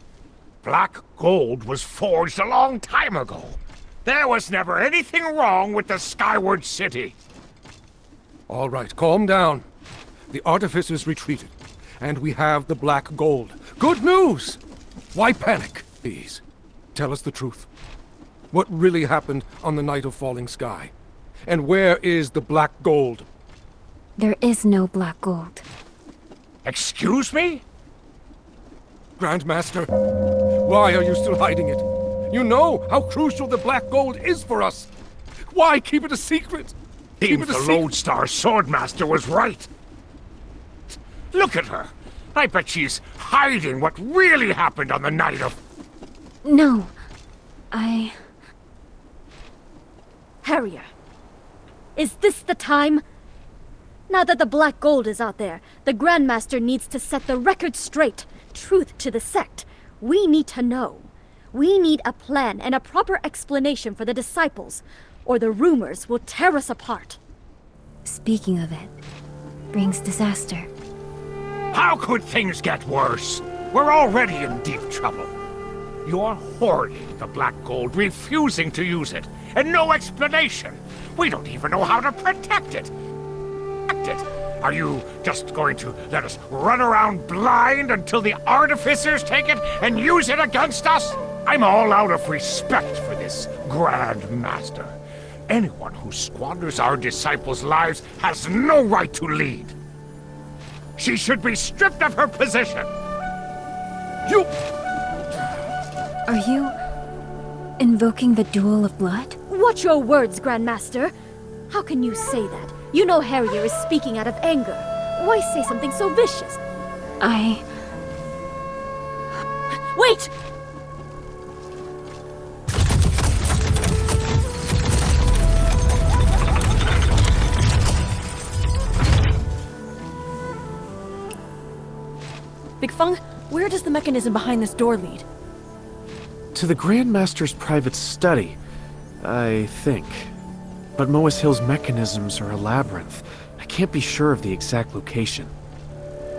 Black gold was forged a long time ago. There was never anything wrong with the Skyward City. All right, calm down. The Artificers retreated, and we have the black gold. Good news! Why panic, please? Tell us the truth. What really happened on the night of falling sky? And where is the black gold? There is no black gold. Excuse me? Grandmaster, why are you still hiding it? You know how crucial the black gold is for us. Why keep it a secret? Seems the Lodestar Swordmaster was right. Look at her. I bet she's hiding what really happened on the night of... No. Harrier. Is this the time? Now that the black gold is out there, the Grandmaster needs to set the record straight. Truth to the sect. We need to know. We need a plan and a proper explanation for the disciples, or the rumors will tear us apart. Speaking of it, brings disaster. How could things get worse? We're already in deep trouble. You're hoarding the black gold, refusing to use it, and no explanation. We don't even know how to protect it. Are you just going to let us run around blind until the Artificers take it and use it against us? I'm all out of respect for this Grand Master. Anyone who squanders our disciples' lives has no right to lead. She should be stripped of her position. You... Are you invoking the duel of blood? Watch your words, Grandmaster. How can you say that? You know Harrier is speaking out of anger. Why say something so vicious? Wait! Big Feng, where does the mechanism behind this door lead? To the Grandmaster's private study, I think. But Mohist Hill's mechanisms are a labyrinth. I can't be sure of the exact location.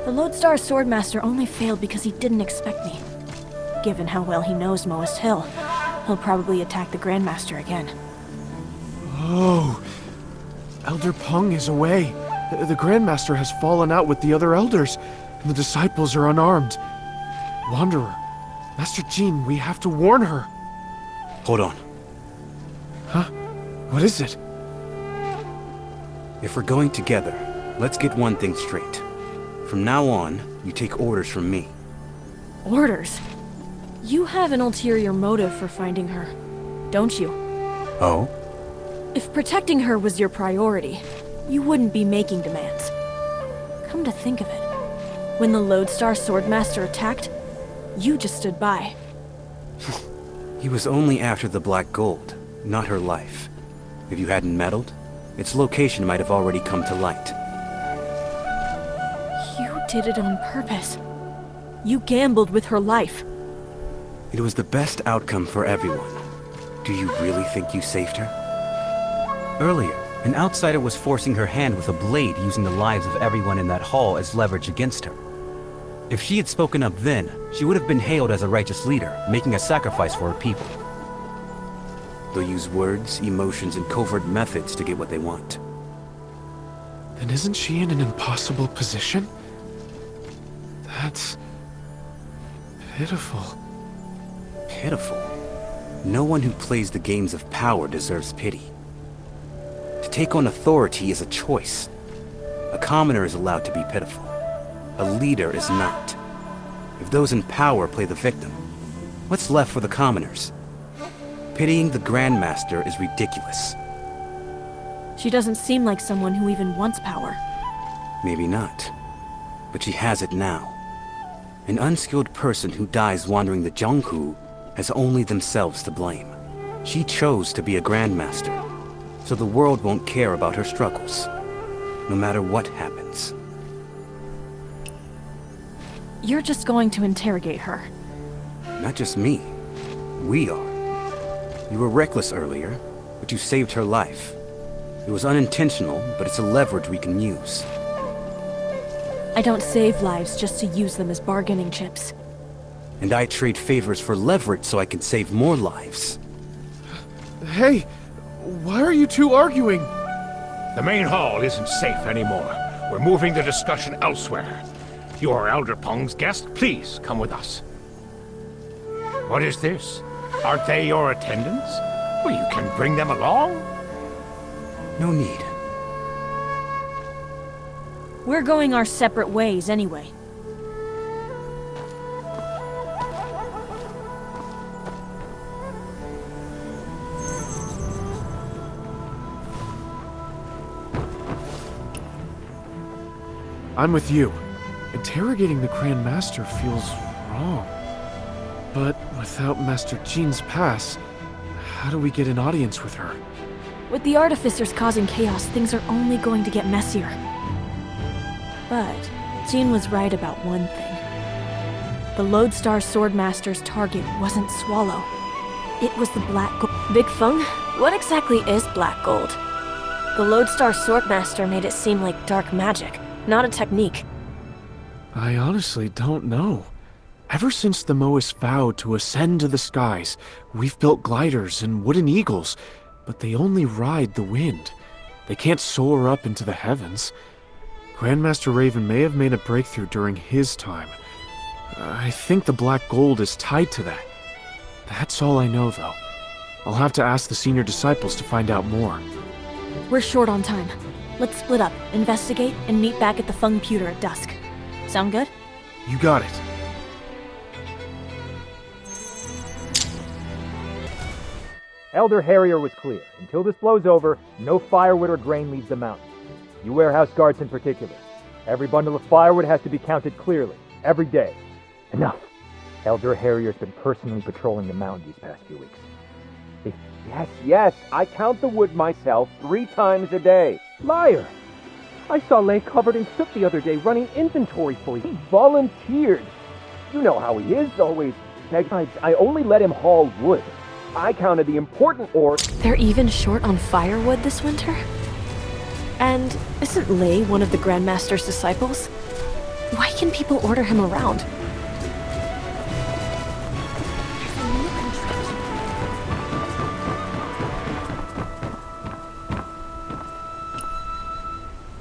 The Lodestar Swordmaster only failed because he didn't expect me. Given how well he knows Mohist Hill, he'll probably attack the Grandmaster again. Oh, Elder Peng is away. The Grandmaster has fallen out with the other elders, and the disciples are unarmed. Wanderer, Master Jean, we have to warn her. Hold on. Huh? What is it? If we're going together, let's get one thing straight. From now on, you take orders from me. Orders? You have an ulterior motive for finding her, don't you? Oh? If protecting her was your priority, you wouldn't be making demands. Come to think of it, when the Lodestar Swordmaster attacked, you just stood by. He was only after the black gold, not her life. If you hadn't meddled, its location might have already come to light. You did it on purpose. You gambled with her life. It was the best outcome for everyone. Do you really think you saved her? Earlier, an outsider was forcing her hand with a blade, using the lives of everyone in that hall as leverage against her. If she had spoken up then, she would have been hailed as a righteous leader, making a sacrifice for her people. They'll use words, emotions, and covert methods to get what they want. Then isn't she in an impossible position? That's... pitiful. Pitiful? No one who plays the games of power deserves pity. To take on authority is a choice. A commoner is allowed to be pitiful. A leader is not. If those in power play the victim, what's left for the commoners? Pitying the Grandmaster is ridiculous. She doesn't seem like someone who even wants power. Maybe not. But she has it now. An unskilled person who dies wandering the Zhonghu has only themselves to blame. She chose to be a Grandmaster. so the world won't care about her struggles, no matter what happens. You're just going to interrogate her. Not just me. We are. You were reckless earlier, but you saved her life. It was unintentional, but it's a leverage we can use. I don't save lives just to use them as bargaining chips. And I trade favors for leverage so I can save more lives. Hey, why are you two arguing? The main hall isn't safe anymore. We're moving the discussion elsewhere. You are Elder Peng's guest. Please come with us. What is this? Aren't they your attendants? Well, you can bring them along. No need. We're going our separate ways anyway. I'm with you. Interrogating the Grand Master feels wrong. But without Master Jean's pass, how do we get an audience with her? With the Artificers causing chaos, things are only going to get messier. But Jean was right about one thing. The Lodestar Swordmaster's target wasn't Swallow. It was the Black Gold. Big Feng, what exactly is Black Gold? The Lodestar Swordmaster made it seem like dark magic, not a technique. I honestly don't know. Ever since the Mohist vowed to ascend to the skies, we've built gliders and wooden eagles, but they only ride the wind. They can't soar up into the heavens. Grandmaster Raven may have made a breakthrough during his time. I think the Black Gold is tied to that. That's all I know, though. I'll have to ask the senior disciples to find out more. We're short on time. Let's split up, investigate, and meet back at the Feng Pewter at dusk. Sound good? You got it. Elder Harrier was clear. Until this blows over, no firewood or grain leaves the mountain. You warehouse guards in particular. Every bundle of firewood has to be counted clearly, every day. Enough. Elder Harrier's been personally patrolling the mountain these past few weeks. Yes, I count the wood myself 3 times a day. Liar! I saw Lay covered in soot the other day running inventory for you. He volunteered. You know how he is, always. Besides, I only let him haul wood. I counted the important ore. They're even short on firewood this winter? And isn't Lay one of the Grandmaster's disciples? Why can people order him around?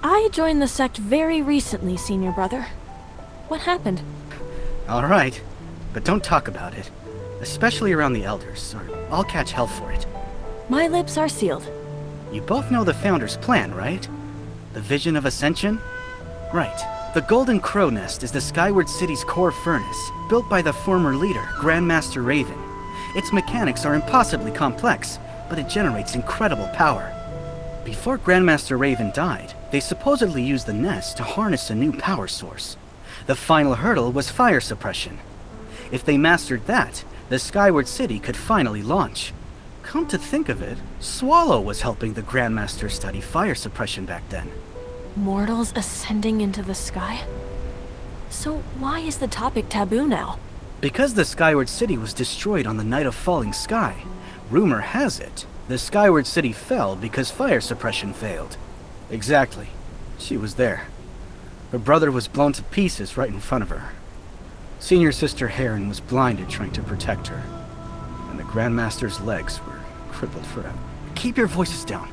I joined the sect very recently, senior brother. What happened? All right, but don't talk about it. Especially around the elders, or I'll catch hell for it. My lips are sealed. You both know the Founder's plan, right? The vision of ascension? Right. The Golden Crow Nest is the Skyward City's core furnace, built by the former leader, Grandmaster Raven. Its mechanics are impossibly complex, but it generates incredible power. Before Grandmaster Raven died, they supposedly used the nest to harness a new power source. The final hurdle was fire suppression. If they mastered that, the Skyward City could finally launch. Come to think of it, Swallow was helping the Grandmaster study fire suppression back then. Mortals ascending into the sky? So why is the topic taboo now? Because the Skyward City was destroyed on the night of falling sky, rumor has it, the Skyward City fell because fire suppression failed. Exactly. She was there. Her brother was blown to pieces right in front of her. Senior Sister Heron was blinded trying to protect her, and the Grandmaster's legs were crippled forever. Keep your voices down.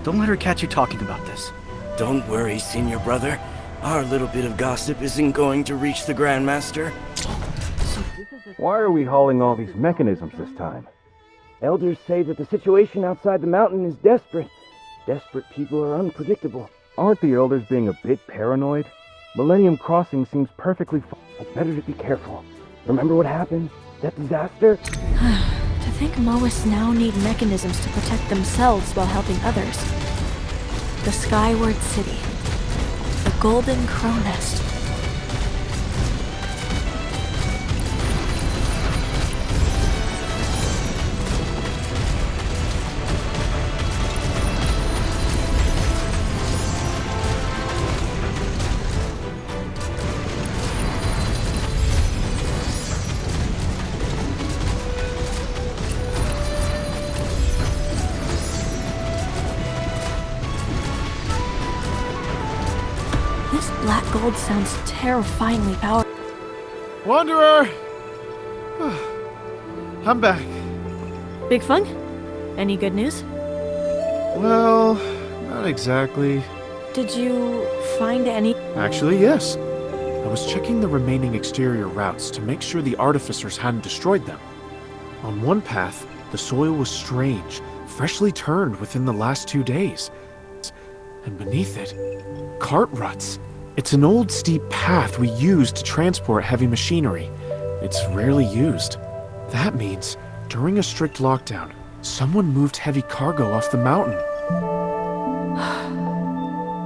Don't let her catch you talking about this. Don't worry, Senior Brother. Our little bit of gossip isn't going to reach the Grandmaster. Why are we hauling all these mechanisms this time? Elders say that the situation outside the mountain is desperate. Desperate people are unpredictable. Aren't the Elders being a bit paranoid? Millennium Crossing seems perfectly fine. Better to be careful. Remember what happened? That disaster? To think Mohists now need mechanisms to protect themselves while helping others. The Skyward City. The Golden Crow Nest. This black gold sounds terrifyingly powerful. Wanderer! I'm back. Big Feng? Any good news? Well, not exactly. Did you find any? Actually, yes. I was checking the remaining exterior routes to make sure the Artificers hadn't destroyed them. On one path, the soil was strange, freshly turned within the last 2 days. And beneath it, cart ruts. It's an old steep path we use to transport heavy machinery. It's rarely used. That means, during a strict lockdown, someone moved heavy cargo off the mountain.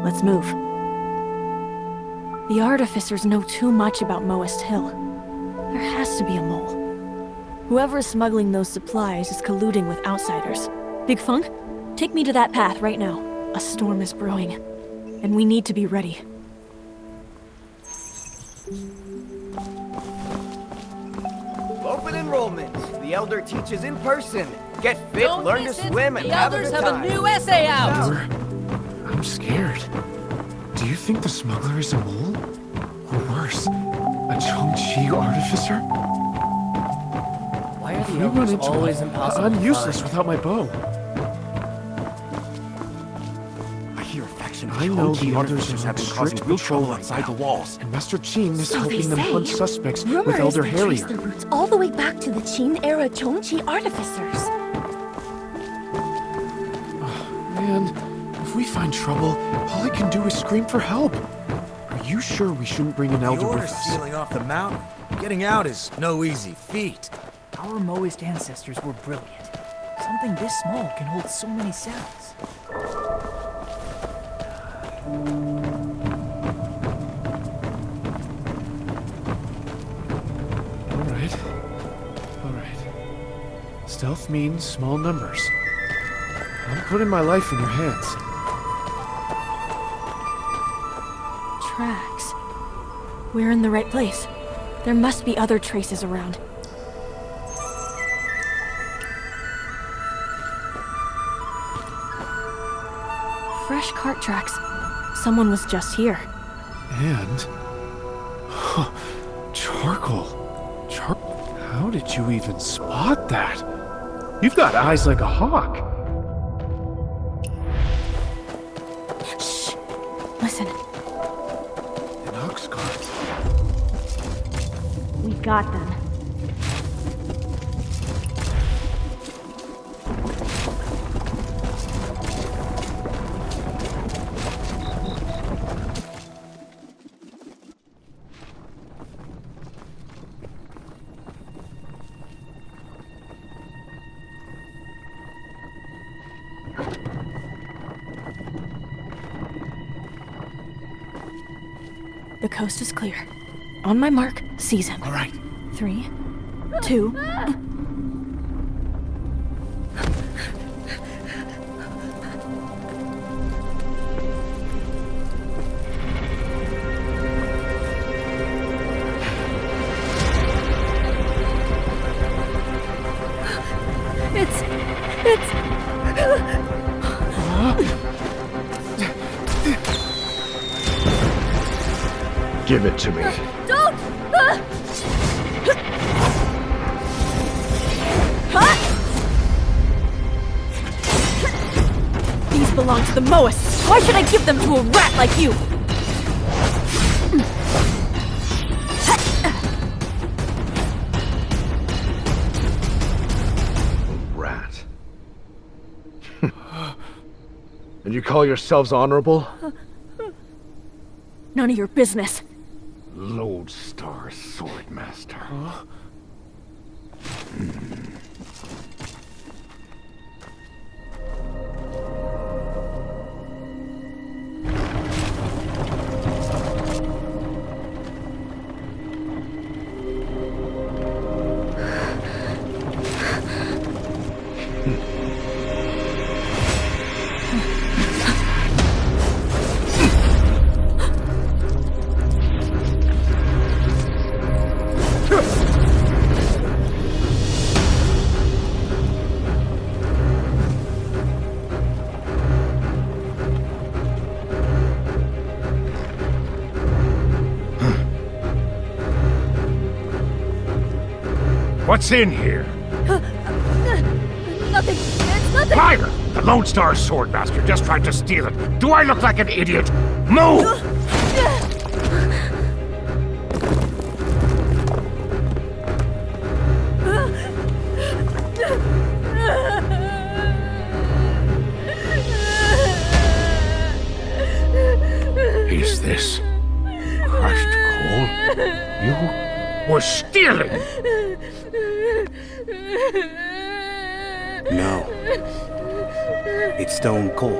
Let's move. The Artificers know too much about Mohist Hill. There has to be a mole. Whoever is smuggling those supplies is colluding with outsiders. Big Feng, take me to that path right now. A storm is brewing, and we need to be ready. Open enrollment. The Elder teaches in person. Get fit, Don't learn to miss it. swim, and The have a Elders good have time. a new essay out! I'm scared. Do you think the smuggler is a mole? Or worse, a Zhongyi artificer? Why are If the we run Elders into always him, impossible I'm to useless find? without my bow. I hear a faction of I know the Zhongyi others Artificers are have been strict causing real trouble patrol outside the right now, walls. and Master Qin is So they helping them say. hunt suspects Rumor with Elder is they trace Harrier. their roots all the way back to the Qin-era Zhongyi Artificers. Man, if we find trouble, all I can do is scream for help. Are you sure we shouldn't bring an elder You're with us? sealing off the mountain. Getting out is no easy feat. Our Mohist ancestors were brilliant. Something this small can hold so many sounds. All right. Stealth means small numbers. I'm putting my life in your hands. Tracks. We're in the right place. There must be other traces around. Fresh cart tracks. Someone was just here. And... charcoal. How did you even spot that? You've got eyes like a hawk. Shh. Listen. An ox cart. We got them. The coast is clear. On my mark, seize him. All right. 3, 2... Give it to me. Don't! These belong to the Mohists. Why should I give them to a rat like you? Rat. And you call yourselves honorable? None of your business. Lodestar Swordmaster. What's in here? Nothing. It's nothing. Liar! The Lodestar Swordmaster just tried to steal it. Do I look like an idiot? Move! Is this crushed coal? You were stealing! No. It's stone coal.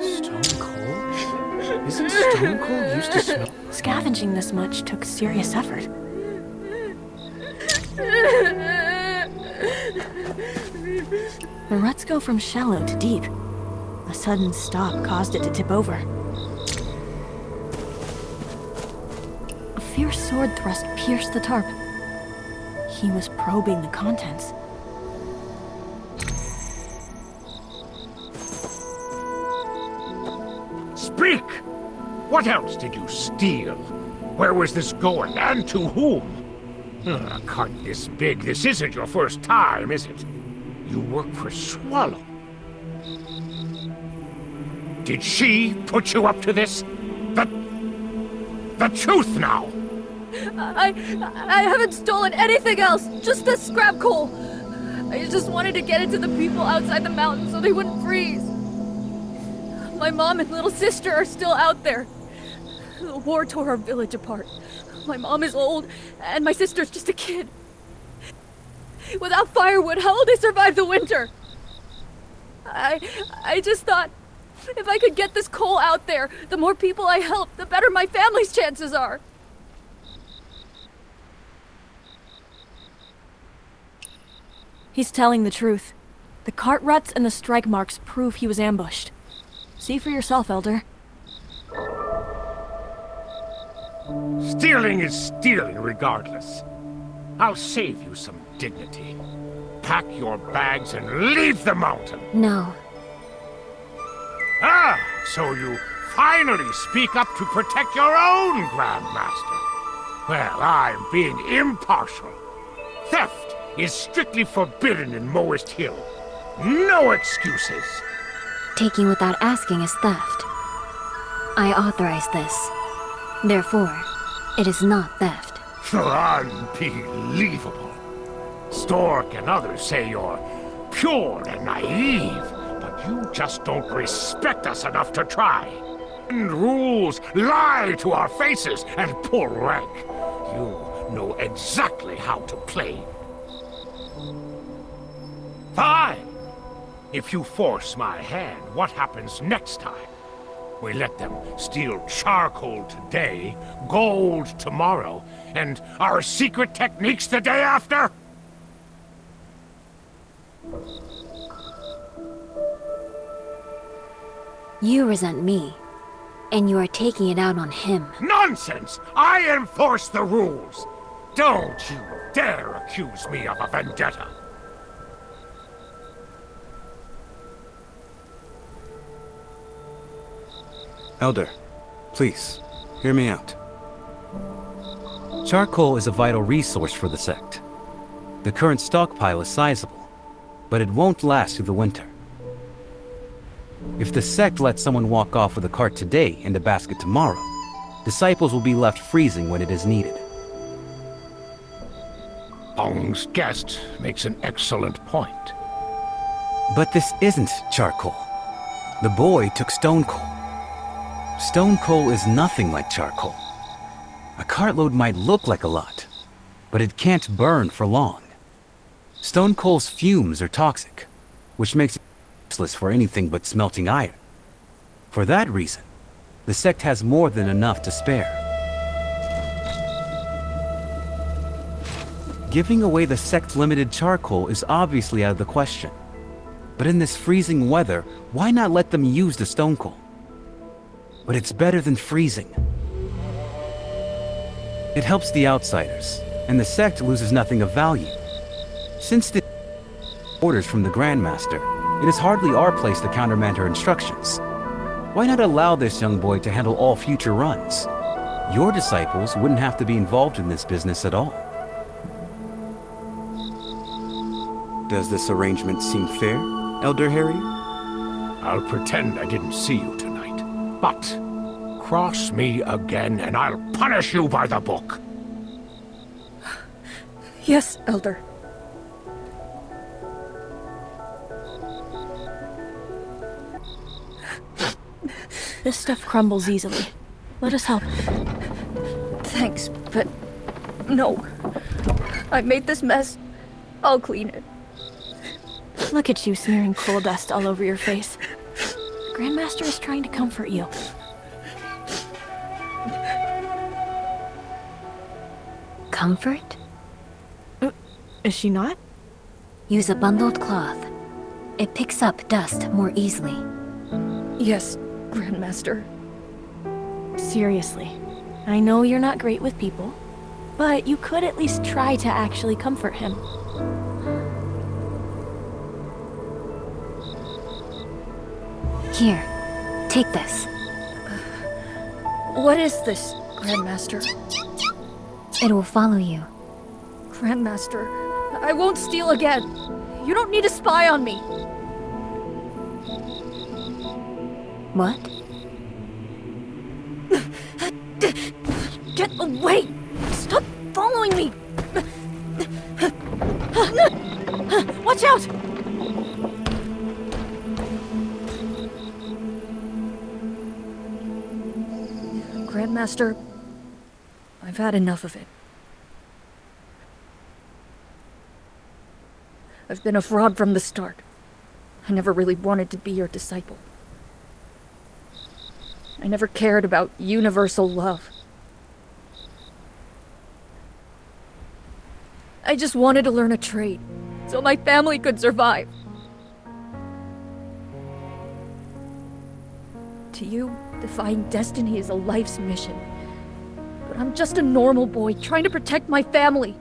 Stone coal? Isn't stone coal used to smell? Scavenging this much took serious effort. The ruts go from shallow to deep. A sudden stop caused it to tip over. A fierce sword thrust pierced the tarp. He was probing the contents. Speak! What else did you steal? Where was this going, and to whom? A cart this big, this isn't your first time, is it? You work for Swallow. Did she put you up to this? The truth now! I haven't stolen anything else, just the scrap coal. I just wanted to get it to the people outside the mountain so they wouldn't freeze. My mom and little sister are still out there. The war tore our village apart. My mom is old, and my sister's just a kid. Without firewood, how will they survive the winter? I just thought, if I could get this coal out there, the more people I help, the better my family's chances are. He's telling the truth. The cart ruts and the strike marks prove he was ambushed. See for yourself, Elder. Stealing is stealing regardless. I'll save you some dignity. Pack your bags and leave the mountain. No. Ah, so you finally speak up to protect your own Grandmaster. Well, I'm being impartial. Theft is strictly forbidden in Mohist Hill. No excuses. Taking without asking is theft. I authorize this. Therefore, it is not theft. Unbelievable. Stork and others say you're pure and naive, but you just don't respect us enough to try. And rules lie to our faces and pull rank. You know exactly how to play. Fine. If you force my hand, what happens next time? We let them steal charcoal today, gold tomorrow, and our secret techniques the day after? You resent me, and you are taking it out on him. Nonsense! I enforce the rules! Don't you dare accuse me of a vendetta! Elder, please, hear me out. Charcoal is a vital resource for the sect. The current stockpile is sizable, but it won't last through the winter. If the sect lets someone walk off with a cart today and a basket tomorrow, disciples will be left freezing when it is needed. Feng's guest makes an excellent point. But this isn't charcoal. The boy took stone coal. Stone coal is nothing like charcoal. A cartload might look like a lot, but it can't burn for long. Stone coal's fumes are toxic, which makes it useless for anything but smelting iron. For that reason, the sect has more than enough to spare. Giving away the sect's limited charcoal is obviously out of the question. But in this freezing weather, why not let them use the stone coal? But it's better than freezing. It helps the outsiders, and the sect loses nothing of value. Since the orders from the Grandmaster, it is hardly our place to countermand her instructions. Why not allow this young boy to handle all future runs? your disciples wouldn't have to be involved in this business at all. Does this arrangement seem fair, Elder Harrier? I'll pretend I didn't see you tonight. But cross me again and I'll punish you by the book. Yes, Elder. This stuff crumbles easily. Let us help. Thanks, but no. I made this mess. I'll clean it. Look at you smearing coal dust all over your face. The Grandmaster is trying to comfort you. Comfort? Is she not? Use a bundled cloth. It picks up dust more easily. Yes, Grandmaster. Seriously, I know you're not great with people, but you could at least try to actually comfort him. Here, take this. What is this, Grandmaster? It will follow you. Grandmaster, I won't steal again. You don't need to spy on me. What? Get away! Stop following me! Watch out! Grandmaster, I've had enough of it. I've been a fraud from the start. I never really wanted to be your disciple. I never cared about universal love. I just wanted to learn a trade, so my family could survive. To you, defying destiny is a life's mission. But I'm just a normal boy trying to protect my family.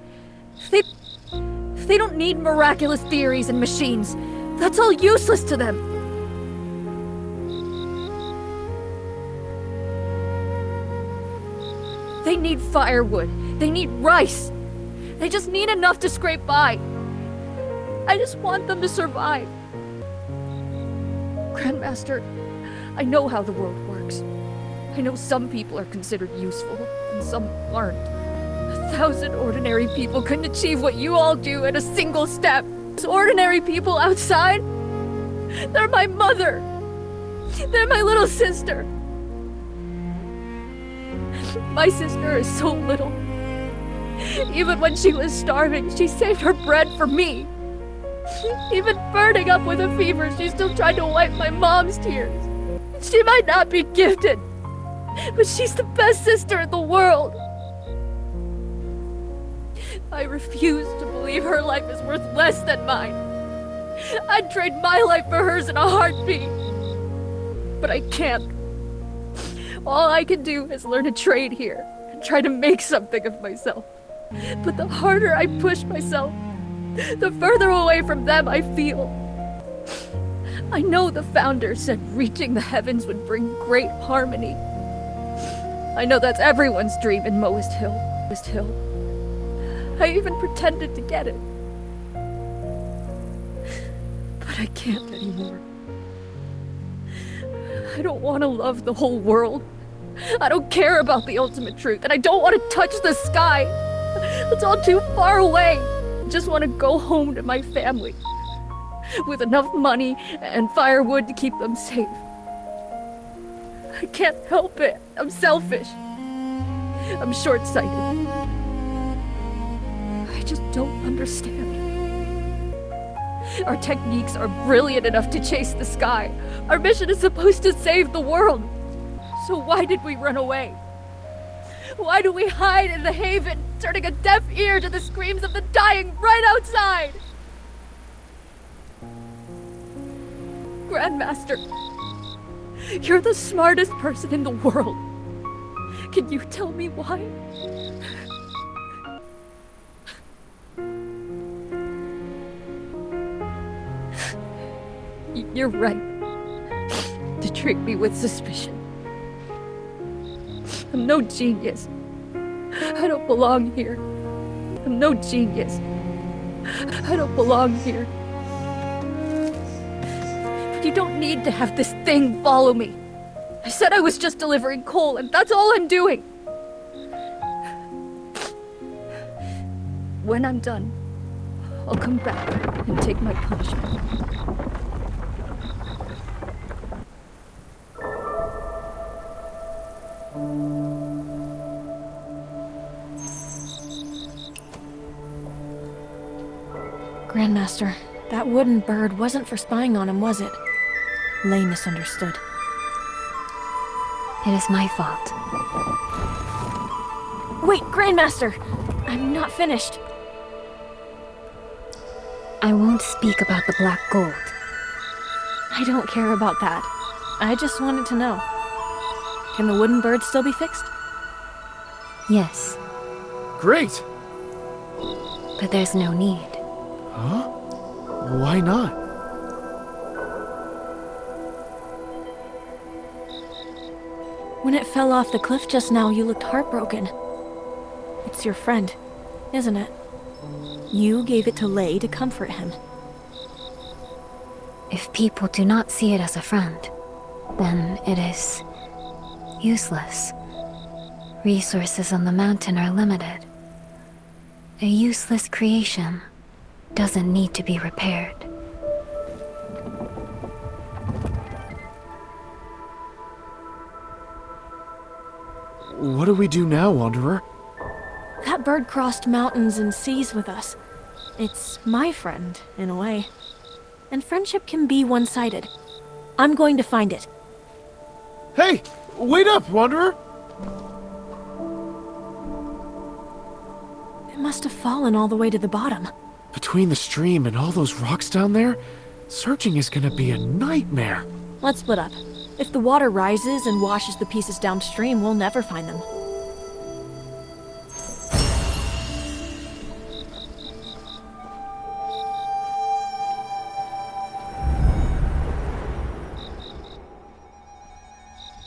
If they don't need miraculous theories and machines, that's all useless to them. They need firewood. They need rice. They just need enough to scrape by. I just want them to survive. Grandmaster, I know how the world works. I know some people are considered useful, and some aren't. 1,000 ordinary people couldn't achieve what you all do in a single step. Those ordinary people outside, they're my mother. They're my little sister. My sister is so little. Even when she was starving, she saved her bread for me. Even burning up with a fever, she still tried to wipe my mom's tears. She might not be gifted, but she's the best sister in the world. I refuse to believe her life is worth less than mine. I'd trade my life for hers in a heartbeat. But I can't. All I can do is learn a trade here and try to make something of myself. But the harder I push myself, the further away from them I feel. I know the founder said reaching the heavens would bring great harmony. I know that's everyone's dream in Mohist Hill. I even pretended to get it. But I can't anymore. I don't want to love the whole world. I don't care about the ultimate truth, and I don't want to touch the sky. It's all too far away. I just want to go home to my family. With enough money and firewood to keep them safe. I can't help it. I'm selfish. I'm short-sighted. I just don't understand. Our techniques are brilliant enough to chase the sky. Our mission is supposed to save the world. So why did we run away? Why do we hide in the haven, turning a deaf ear to the screams of the dying right outside? Grandmaster, you're the smartest person in the world. Can you tell me why? You're right to treat me with suspicion. I'm no genius. I don't belong here. I'm no genius. I don't belong here. But you don't need to have this thing follow me. I said I was just delivering coal, and that's all I'm doing. When I'm done, I'll come back and take my punishment. Grandmaster, that wooden bird wasn't for spying on him, was it? Lei misunderstood. It is my fault. Wait, Grandmaster! I'm not finished. I won't speak about the black gold. I don't care about that. I just wanted to know. Can the wooden bird still be fixed? Yes, Great! but there's no need. Huh? Why not? When it fell off the cliff just now, you looked heartbroken. It's your friend, isn't it? You gave it to Lei to comfort him. If people do not see it as a friend, then it is useless. Resources on the mountain are limited. A useless creation doesn't need to be repaired. What do we do now, Wanderer? That bird crossed mountains and seas with us. It's my friend, in a way. And friendship can be one-sided. I'm going to find it. Hey! Wait up, Wanderer! It must have fallen all the way to the bottom. Between the stream and all those rocks down there, searching is gonna be a nightmare. Let's split up. If the water rises and washes the pieces downstream, we'll never find them.